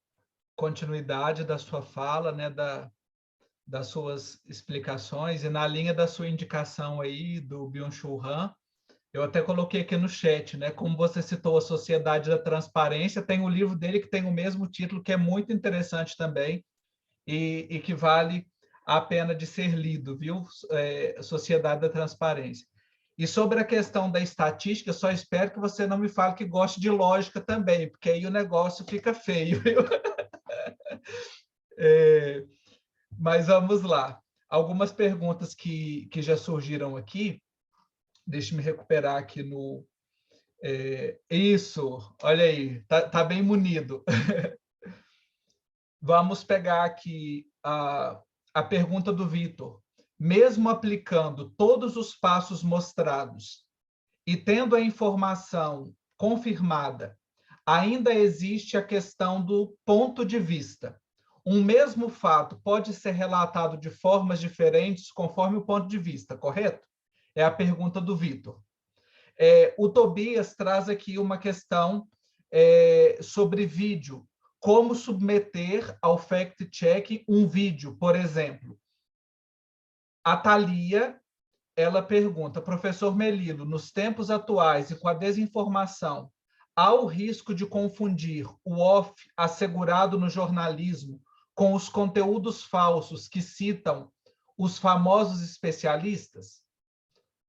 continuidade da sua fala, né, das suas explicações, e na linha da sua indicação aí do Byung-Chul Han, eu até coloquei aqui no chat, né, como você citou a Sociedade da Transparência, tem um livro dele que tem o mesmo título, que é muito interessante também, e que vale a pena de ser lido, viu? Sociedade da Transparência. E sobre a questão da estatística, só espero que você não me fale que goste de lógica também, porque aí o negócio fica feio, viu? Mas vamos lá. Algumas perguntas que já surgiram aqui. Deixa eu me recuperar aqui no... Isso, olha aí, tá bem munido. Vamos pegar aqui a pergunta do Vitor. Mesmo aplicando todos os passos mostrados e tendo a informação confirmada, ainda existe a questão do ponto de vista. Um mesmo fato pode ser relatado de formas diferentes conforme o ponto de vista, correto? É a pergunta do Vitor. O Tobias traz aqui uma questão sobre vídeo. Como submeter ao fact-check um vídeo, por exemplo. A Thalia, ela pergunta, professor Melilo, nos tempos atuais e com a desinformação, há o risco de confundir o off assegurado no jornalismo com os conteúdos falsos que citam os famosos especialistas?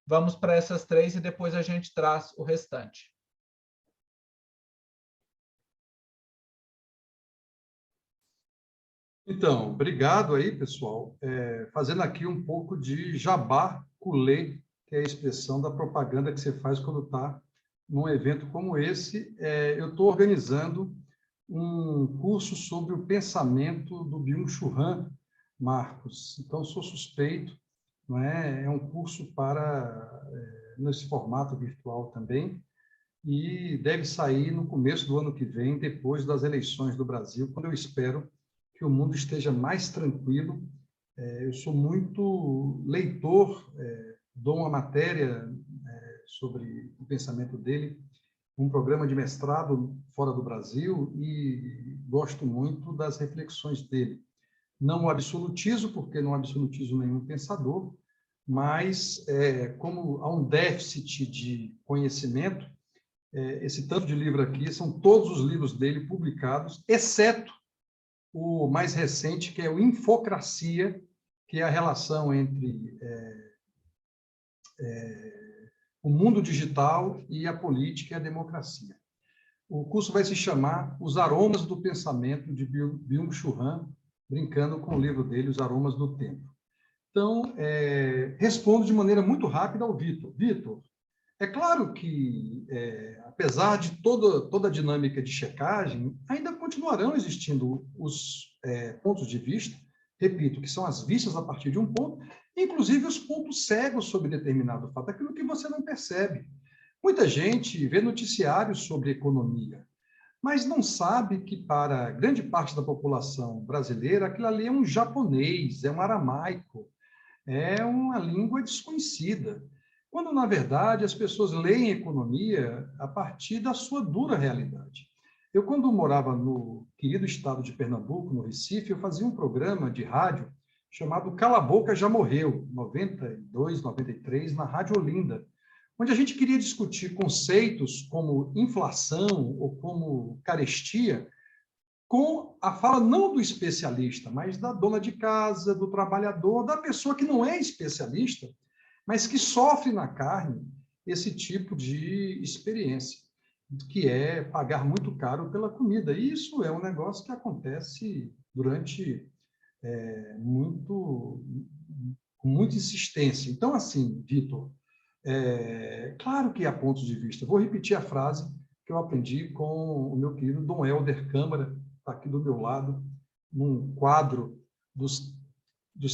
Vamos para essas três e depois a gente traz o restante. Então, obrigado aí, pessoal. Fazendo aqui um pouco de jabá culé, que é a expressão da propaganda que você faz quando está num evento como esse. Eu estou organizando um curso sobre o pensamento do Byung-Chul Han, Marcos. Então, sou suspeito, não é? É um curso nesse formato virtual também, e deve sair no começo do ano que vem, depois das eleições do Brasil, quando eu espero que o mundo esteja mais tranquilo. Eu sou muito leitor, dou uma matéria sobre o pensamento dele, um programa de mestrado fora do Brasil, e gosto muito das reflexões dele. Não o absolutizo, porque não absolutizo nenhum pensador, mas como há um déficit de conhecimento, esse tanto de livro aqui são todos os livros dele publicados, exceto o mais recente, que é o Infocracia, que é a relação entre o mundo digital e a política e a democracia. O curso vai se chamar Os Aromas do Pensamento, de Byung-Chul Han, brincando com o livro dele, Os Aromas do Tempo. Então, respondo de maneira muito rápida ao Vitor. Vitor, é claro que, apesar de toda a dinâmica de checagem, ainda continuarão existindo os pontos de vista, repito, que são as vistas a partir de um ponto, inclusive os pontos cegos sobre determinado fato, aquilo que você não percebe. Muita gente vê noticiários sobre economia, mas não sabe que, para grande parte da população brasileira, aquilo ali é um japonês, é um aramaico, é uma língua desconhecida, quando, na verdade, as pessoas leem economia a partir da sua dura realidade. Eu, quando morava no querido estado de Pernambuco, no Recife, eu fazia um programa de rádio chamado Cala a Boca Já Morreu, 92, 93, na Rádio Olinda, onde a gente queria discutir conceitos como inflação ou como carestia, com a fala não do especialista, mas da dona de casa, do trabalhador, da pessoa que não é especialista, mas que sofre na carne esse tipo de experiência. que é pagar muito caro pela comida. E isso é um negócio que acontece durante com muita insistência. Então, assim, Vitor, claro que há pontos de vista. Vou repetir a frase que eu aprendi com o meu querido Dom Helder Câmara, está aqui do meu lado, num quadro dos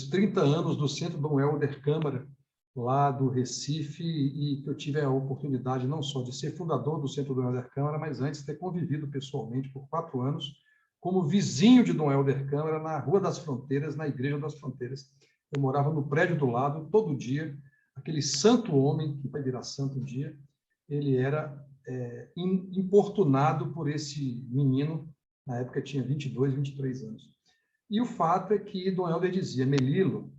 30 anos do Centro Dom Helder Câmara, lá do Recife, e que eu tive a oportunidade não só de ser fundador do Centro Dom Helder Câmara, mas antes ter convivido pessoalmente por 4 anos como vizinho de Dom Helder Câmara na Rua das Fronteiras, na Igreja das Fronteiras. Eu morava no prédio do lado, todo dia, aquele santo homem, que vai virar santo um dia, ele era importunado por esse menino, na época tinha 22, 23 anos. E o fato é que Dom Helder dizia, Melilo,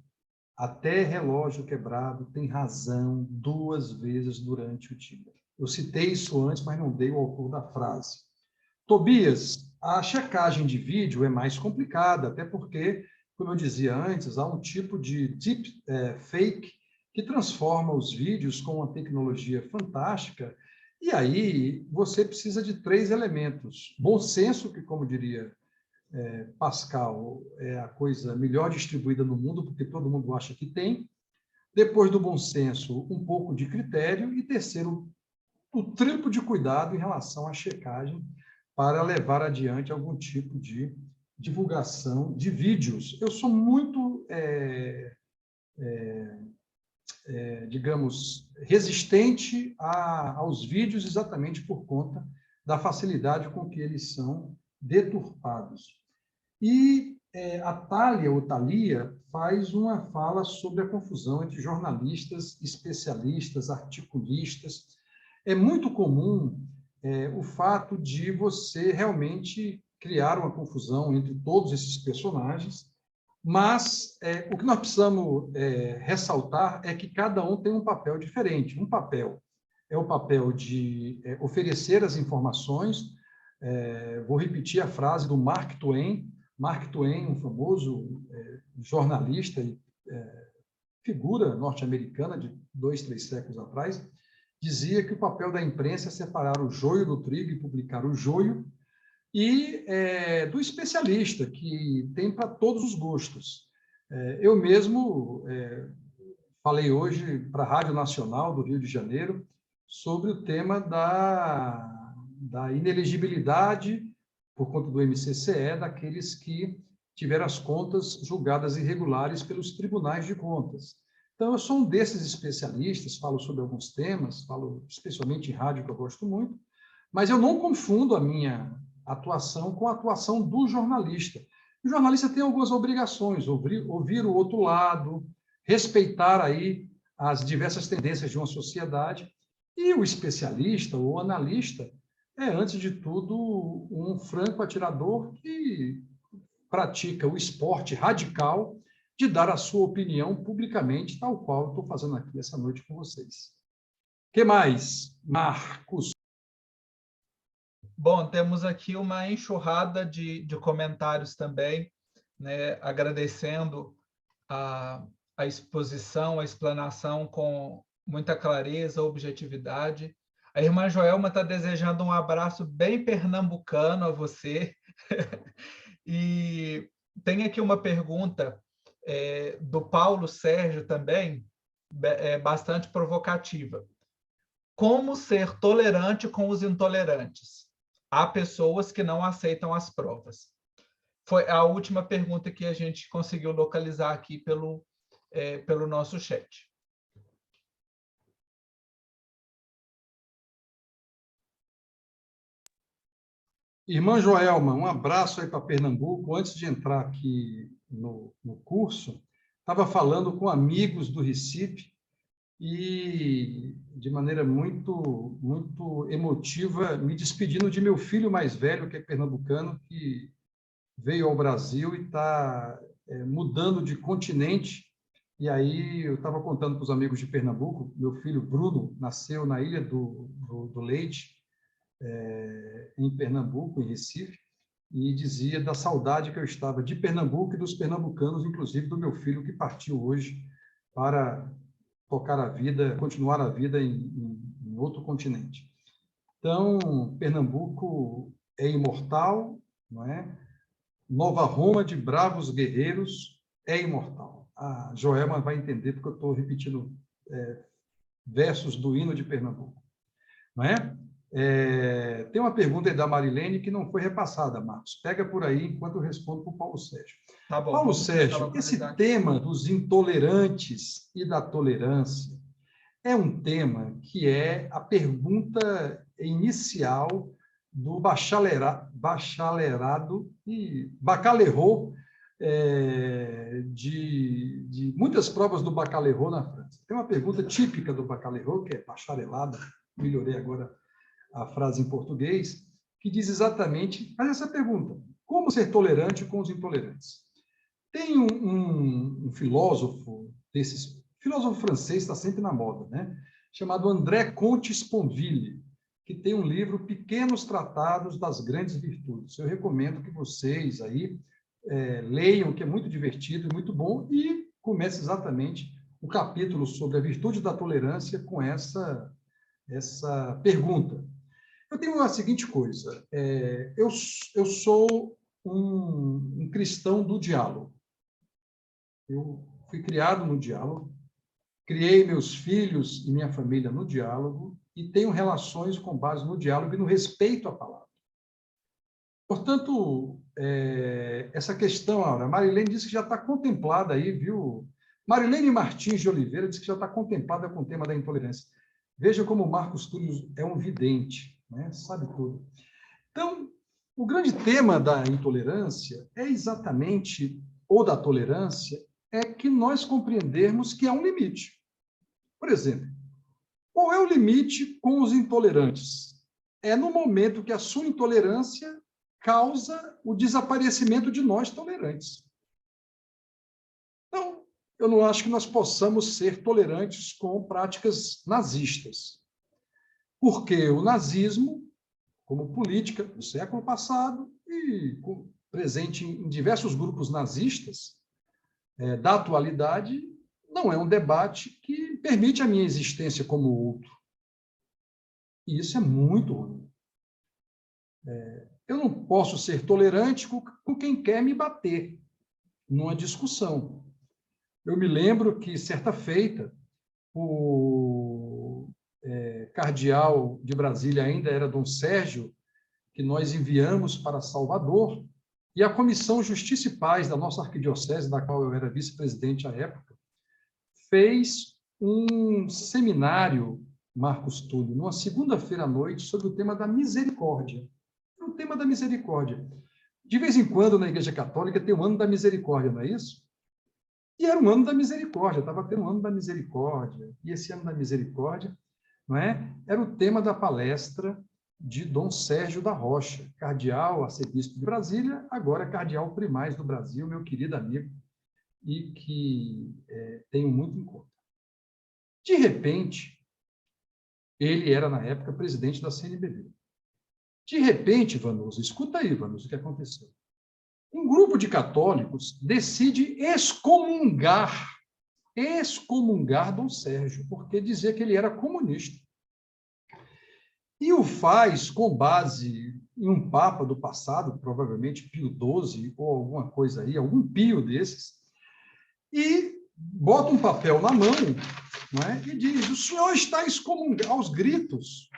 até relógio quebrado tem razão 2 vezes durante o dia. Eu citei isso antes, mas não dei o autor da frase. Tobias, a checagem de vídeo é mais complicada, até porque, como eu dizia antes, há um tipo de deep fake que transforma os vídeos com uma tecnologia fantástica, e aí você precisa de 3 elementos. Bom senso, que, como diria Pascal, é a coisa melhor distribuída no mundo, porque todo mundo acha que tem. Depois do bom senso, um pouco de critério. E terceiro, o triplo de cuidado em relação à checagem para levar adiante algum tipo de divulgação de vídeos. Eu sou muito, digamos, resistente aos vídeos exatamente por conta da facilidade com que eles são deturpados. E a Thalia, ou Thalia, faz uma fala sobre a confusão entre jornalistas, especialistas, articulistas. É muito comum o fato de você realmente criar uma confusão entre todos esses personagens, mas o que nós precisamos ressaltar é que cada um tem um papel diferente. Um papel é o papel de oferecer as informações. Vou repetir a frase do Mark Twain. Mark Twain, um famoso jornalista e figura norte-americana de 2, 3 séculos atrás, dizia que o papel da imprensa é separar o joio do trigo e publicar o joio, e do especialista, que tem para todos os gostos. Eu mesmo falei hoje para a Rádio Nacional do Rio de Janeiro sobre o tema da inelegibilidade por conta do MCCE, daqueles que tiveram as contas julgadas irregulares pelos tribunais de contas. Então, eu sou um desses especialistas, falo sobre alguns temas, falo especialmente em rádio, que eu gosto muito, mas eu não confundo a minha atuação com a atuação do jornalista. O jornalista tem algumas obrigações, ouvir o outro lado, respeitar aí as diversas tendências de uma sociedade, e o especialista, o analista, antes de tudo, um franco atirador que pratica o esporte radical de dar a sua opinião publicamente, tal qual eu estou fazendo aqui essa noite com vocês. O que mais, Marcos? Bom, temos aqui uma enxurrada de comentários também, né, agradecendo a exposição, a explanação com muita clareza, objetividade. A irmã Joelma está desejando um abraço bem pernambucano a você. E tem aqui uma pergunta do Paulo Sérgio também, bastante provocativa. Como ser tolerante com os intolerantes? Há pessoas que não aceitam as provas. Foi a última pergunta que a gente conseguiu localizar aqui pelo nosso chat. Irmã Joelma, um abraço aí para Pernambuco. Antes de entrar aqui no curso, estava falando com amigos do Recife e, de maneira muito, muito emotiva, me despedindo de meu filho mais velho, que é pernambucano, que veio ao Brasil e está mudando de continente. E aí eu estava contando para os amigos de Pernambuco, meu filho Bruno nasceu na Ilha do Leite, em Pernambuco, em Recife, e dizia da saudade que eu estava de Pernambuco e dos pernambucanos, inclusive do meu filho que partiu hoje para tocar a vida, continuar a vida em outro continente. Então, Pernambuco é imortal, não é? Nova Roma de bravos guerreiros é imortal. A Joelma vai entender porque eu estou repetindo versos do hino de Pernambuco, não é? Tem uma pergunta aí da Marilene que não foi repassada, Marcos. Pega por aí enquanto eu respondo para o Paulo Sérgio. Tá bom, Paulo vamos tentar Sérgio, esse localizar aqui. tema dos intolerantes e da tolerância é um tema que é a pergunta inicial do bacharelado e bacalhau de muitas provas do bacalhau na França. Tem uma pergunta típica do bacalhau, que é bacharelado, melhorei agora a frase em português, que diz exatamente, faz essa pergunta: como ser tolerante com os intolerantes? Tem um filósofo filósofo francês, está sempre na moda, né? Chamado André Comte-Sponville, que tem um livro Pequenos Tratados das Grandes Virtudes. Eu recomendo que vocês aí leiam, que é muito divertido e muito bom, e comece exatamente o capítulo sobre a virtude da tolerância com essa pergunta. Eu tenho a seguinte coisa, eu sou um cristão do diálogo. Eu fui criado no diálogo, criei meus filhos e minha família no diálogo e tenho relações com base no diálogo e no respeito à palavra. Portanto, essa questão, a Marilene disse que já está contemplada aí, viu? Marilene Martins de Oliveira disse que já está contemplada com o tema da intolerância. Veja como o Marcos Túlio é um vidente, né? Sabe tudo. Então, o grande tema da intolerância é exatamente, ou da tolerância, é que nós compreendermos que há um limite. Por exemplo, qual é o limite com os intolerantes? É no momento que a sua intolerância causa o desaparecimento de nós tolerantes. Então, eu não acho que nós possamos ser tolerantes com práticas nazistas. Porque o nazismo, como política do século passado e presente em diversos grupos nazistas da atualidade, não é um debate que permite a minha existência como outro. E isso é muito ruim. Eu não posso ser tolerante com quem quer me bater numa discussão. Eu me lembro que, certa feita, o cardeal de Brasília ainda era Dom Sérgio, que nós enviamos para Salvador, e a Comissão Justiça e Paz da nossa arquidiocese, da qual eu era vice-presidente à época, fez um seminário, Marcos Túlio, numa segunda-feira à noite, sobre o tema da misericórdia. O tema da misericórdia. De vez em quando, na Igreja Católica, tem o ano da misericórdia, não é isso? E era um ano da misericórdia, estava tendo um ano da misericórdia. E esse ano da misericórdia, não é? Era o tema da palestra de Dom Sérgio da Rocha, cardeal, arcebispo de Brasília, agora cardeal primaz do Brasil, meu querido amigo, e que tenho muito em conta. De repente, ele era, na época, presidente da CNBB. De repente, Vanusa, escuta aí, Vanusa, o que aconteceu. Um grupo de católicos decide excomungar Dom Sérgio, porque dizia que ele era comunista. E o faz com base em um papa do passado, provavelmente Pio XII, ou alguma coisa aí, algum pio desses, e bota um papel na mão, não é? E diz: o senhor está excomungando, aos gritos,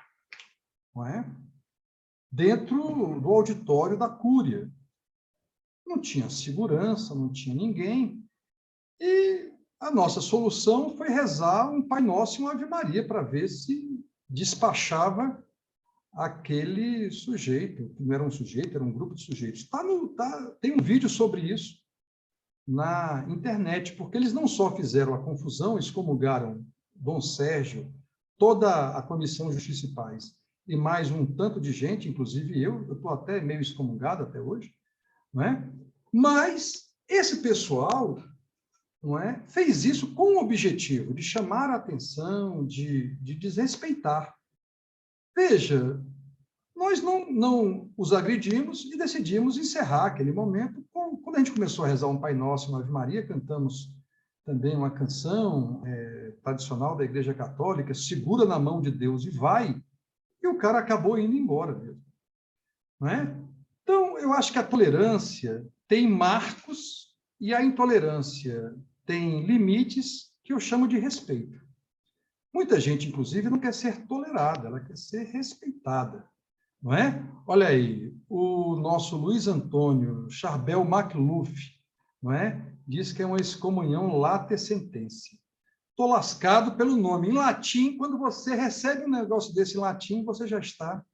não é? Dentro do auditório da Cúria. Não tinha segurança, não tinha ninguém. E a nossa solução foi rezar um Pai Nosso e uma Ave Maria para ver se despachava aquele sujeito, que não era um sujeito, era um grupo de sujeitos. Tem um vídeo sobre isso na internet, porque eles não só fizeram a confusão, excomungaram Dom Sérgio, toda a Comissão Justiça e Paz, e mais um tanto de gente, inclusive eu estou até meio excomungado até hoje, não é? Mas esse pessoal, não é, fez isso com o objetivo de chamar a atenção, de desrespeitar. Veja, nós não os agredimos e decidimos encerrar aquele momento. Quando a gente começou a rezar um Pai Nosso e uma Ave Maria, cantamos também uma canção tradicional da Igreja Católica, Segura na Mão de Deus e Vai. E o o cara acabou indo embora mesmo. Não é? Então, eu acho que a tolerância tem marcos e a intolerância tem limites que eu chamo de respeito. Muita gente, inclusive, não quer ser tolerada, ela quer ser respeitada. Não é? Olha aí, o nosso Luiz Antônio Charbel Macluf, não é? Diz que é uma excomunhão late sententia. Estou lascado pelo nome. Em latim, quando você recebe um negócio desse em latim, você já está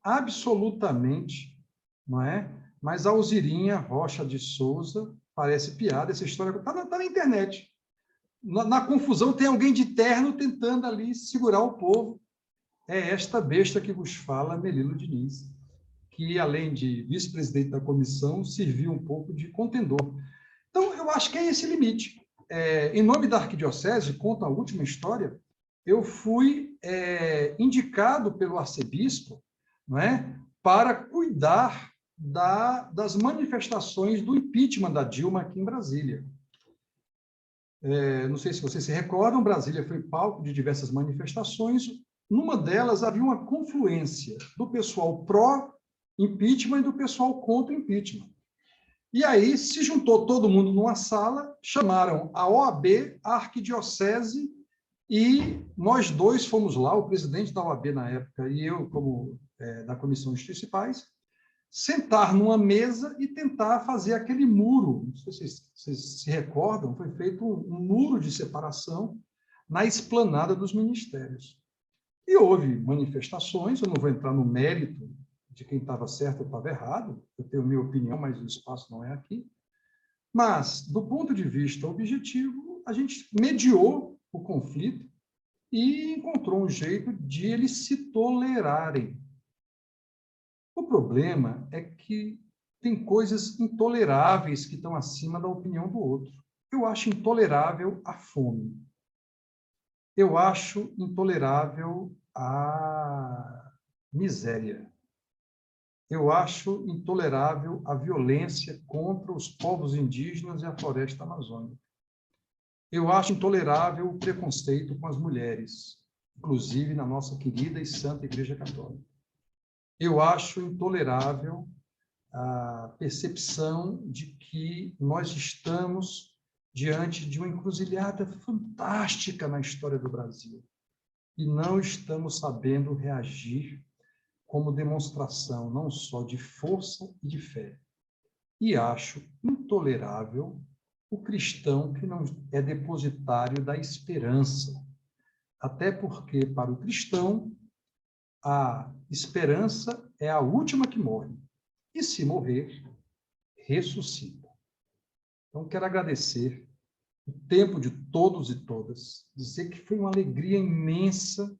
absolutamente, não é? Mas a Alzirinha Rocha de Souza, parece piada, essa história está na internet. Na confusão, tem alguém de terno tentando ali segurar o povo. É esta besta que vos fala, Melilo Diniz, que, além de vice-presidente da comissão, serviu um pouco de contendor. Então, eu acho que é esse limite. Em nome da Arquidiocese, conta a última história, eu fui indicado pelo arcebispo, não é, para cuidar das manifestações do impeachment da Dilma aqui em Brasília. Não sei se vocês se recordam, Brasília foi palco de diversas manifestações. Numa delas havia uma confluência do pessoal pró-impeachment e do pessoal contra o impeachment. E aí se juntou todo mundo numa sala, chamaram a OAB, a Arquidiocese, e nós dois fomos lá, o presidente da OAB na época e eu, como da Comissão de Justiça e Paz, sentar numa mesa e tentar fazer aquele muro. Não sei se vocês se recordam, foi feito um muro de separação na esplanada dos ministérios. E houve manifestações, eu não vou entrar no mérito de quem estava certo ou estava errado, eu tenho minha opinião, mas o espaço não é aqui. Mas, do ponto de vista objetivo, a gente mediou o conflito e encontrou um jeito de eles se tolerarem. O problema é que tem coisas intoleráveis que estão acima da opinião do outro. Eu acho intolerável a fome. Eu acho intolerável a miséria. Eu acho intolerável a violência contra os povos indígenas e a floresta amazônica. Eu acho intolerável o preconceito com as mulheres, inclusive na nossa querida e santa Igreja Católica. Eu acho intolerável a percepção de que nós estamos diante de uma encruzilhada fantástica na história do Brasil e não estamos sabendo reagir como demonstração não só de força e de fé. E acho intolerável o cristão que não é depositário da esperança, até porque, para o cristão, a esperança é a última que morre. E se morrer, ressuscita. Então, quero agradecer o tempo de todos e todas, dizer que foi uma alegria imensa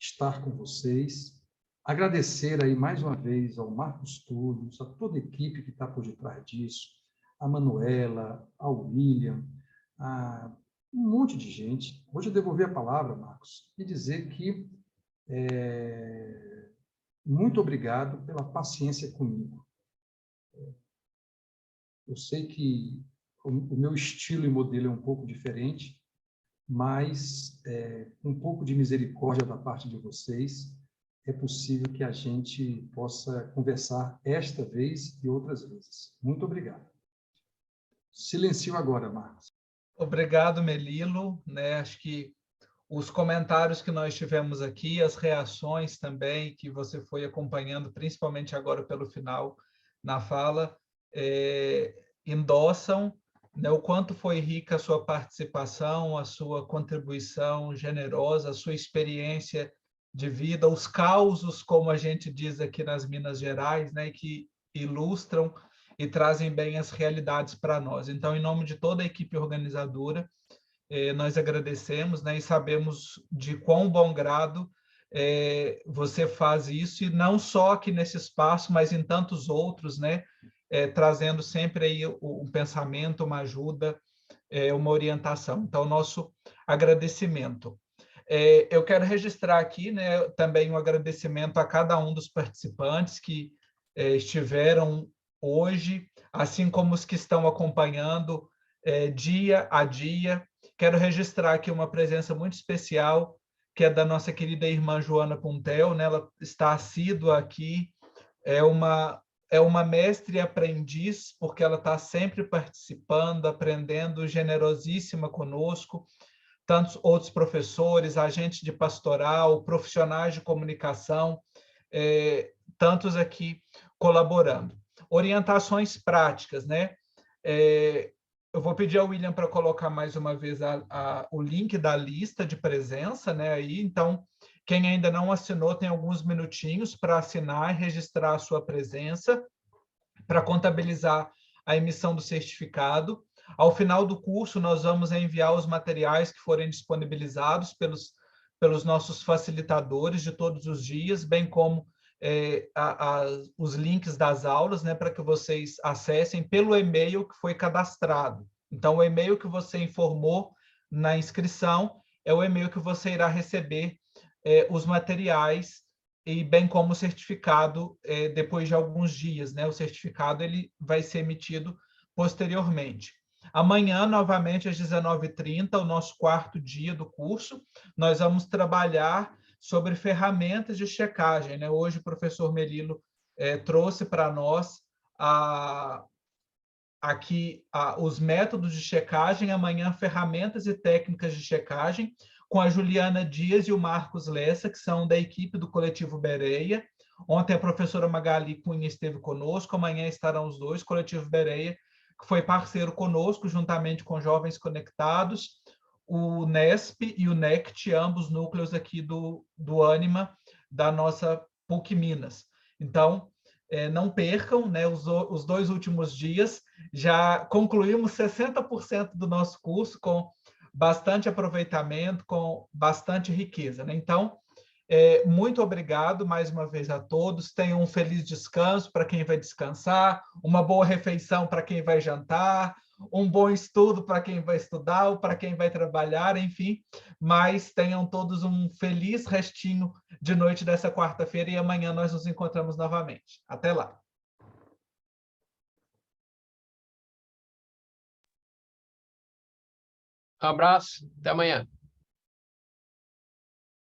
estar com vocês, agradecer aí mais uma vez ao Marcos Túlios, a toda a equipe que está por detrás disso, a Manuela, ao William, a um monte de gente. Hoje eu devolver a palavra, Marcos, e dizer que muito obrigado pela paciência comigo. Eu sei que o meu estilo e modelo é um pouco diferente, mas um pouco de misericórdia da parte de vocês, é possível que a gente possa conversar esta vez e outras vezes. Muito obrigado. Silencio agora, Marcos. Obrigado, Melilo. Acho que os comentários que nós tivemos aqui, as reações também que você foi acompanhando, principalmente agora pelo final, na fala, endossam o quanto foi rica a sua participação, a sua contribuição generosa, a sua experiência de vida, os causos, como a gente diz aqui nas Minas Gerais, que ilustram e trazem bem as realidades para nós. Então, em nome de toda a equipe organizadora, nós agradecemos, e sabemos de quão bom grado você faz isso, e não só aqui nesse espaço, mas em tantos outros, trazendo sempre aí um pensamento, uma ajuda, uma orientação. Então, nosso agradecimento. Eu quero registrar aqui também um agradecimento a cada um dos participantes que estiveram hoje, assim como os que estão acompanhando dia a dia. Quero registrar aqui uma presença muito especial que é da nossa querida irmã Joana Puntel, né? Ela está assídua aqui, é uma mestre e aprendiz, porque ela está sempre participando, aprendendo, generosíssima conosco, tantos outros professores, agentes de pastoral, profissionais de comunicação, tantos aqui colaborando. Orientações práticas, né? Eu vou pedir ao William para colocar mais uma vez o link da lista de presença, né? Aí, então, quem ainda não assinou tem alguns minutinhos para assinar e registrar a sua presença, para contabilizar a emissão do certificado. Ao final do curso, nós vamos enviar os materiais que forem disponibilizados pelos nossos facilitadores de todos os dias, bem como os links das aulas, né, para que vocês acessem pelo e-mail que foi cadastrado. Então, o e-mail que você informou na inscrição é o e-mail que você irá receber os materiais e bem como o certificado depois de alguns dias, né? O certificado ele vai ser emitido posteriormente. Amanhã, novamente, às 19h30, o nosso quarto dia do curso, nós vamos trabalhar sobre ferramentas de checagem, né? Hoje o professor Melilo trouxe para nós aqui os métodos de checagem, amanhã ferramentas e técnicas de checagem, com a Juliana Dias e o Marcos Lessa, que são da equipe do Coletivo Bereia. Ontem a professora Magali Cunha esteve conosco, amanhã estarão os dois, Coletivo Bereia, que foi parceiro conosco, juntamente com Jovens Conectados, o NESP e o NECT, ambos núcleos aqui do Ânima, da nossa PUC Minas. Então, não percam, né, os 2 últimos dias, já concluímos 60% do nosso curso com bastante aproveitamento, com bastante riqueza, né? Então, muito obrigado mais uma vez a todos. Tenham um feliz descanso para quem vai descansar, uma boa refeição para quem vai jantar, um bom estudo para quem vai estudar ou para quem vai trabalhar, enfim. Mas tenham todos um feliz restinho de noite dessa quarta-feira e amanhã nós nos encontramos novamente. Até lá. Um abraço, até amanhã.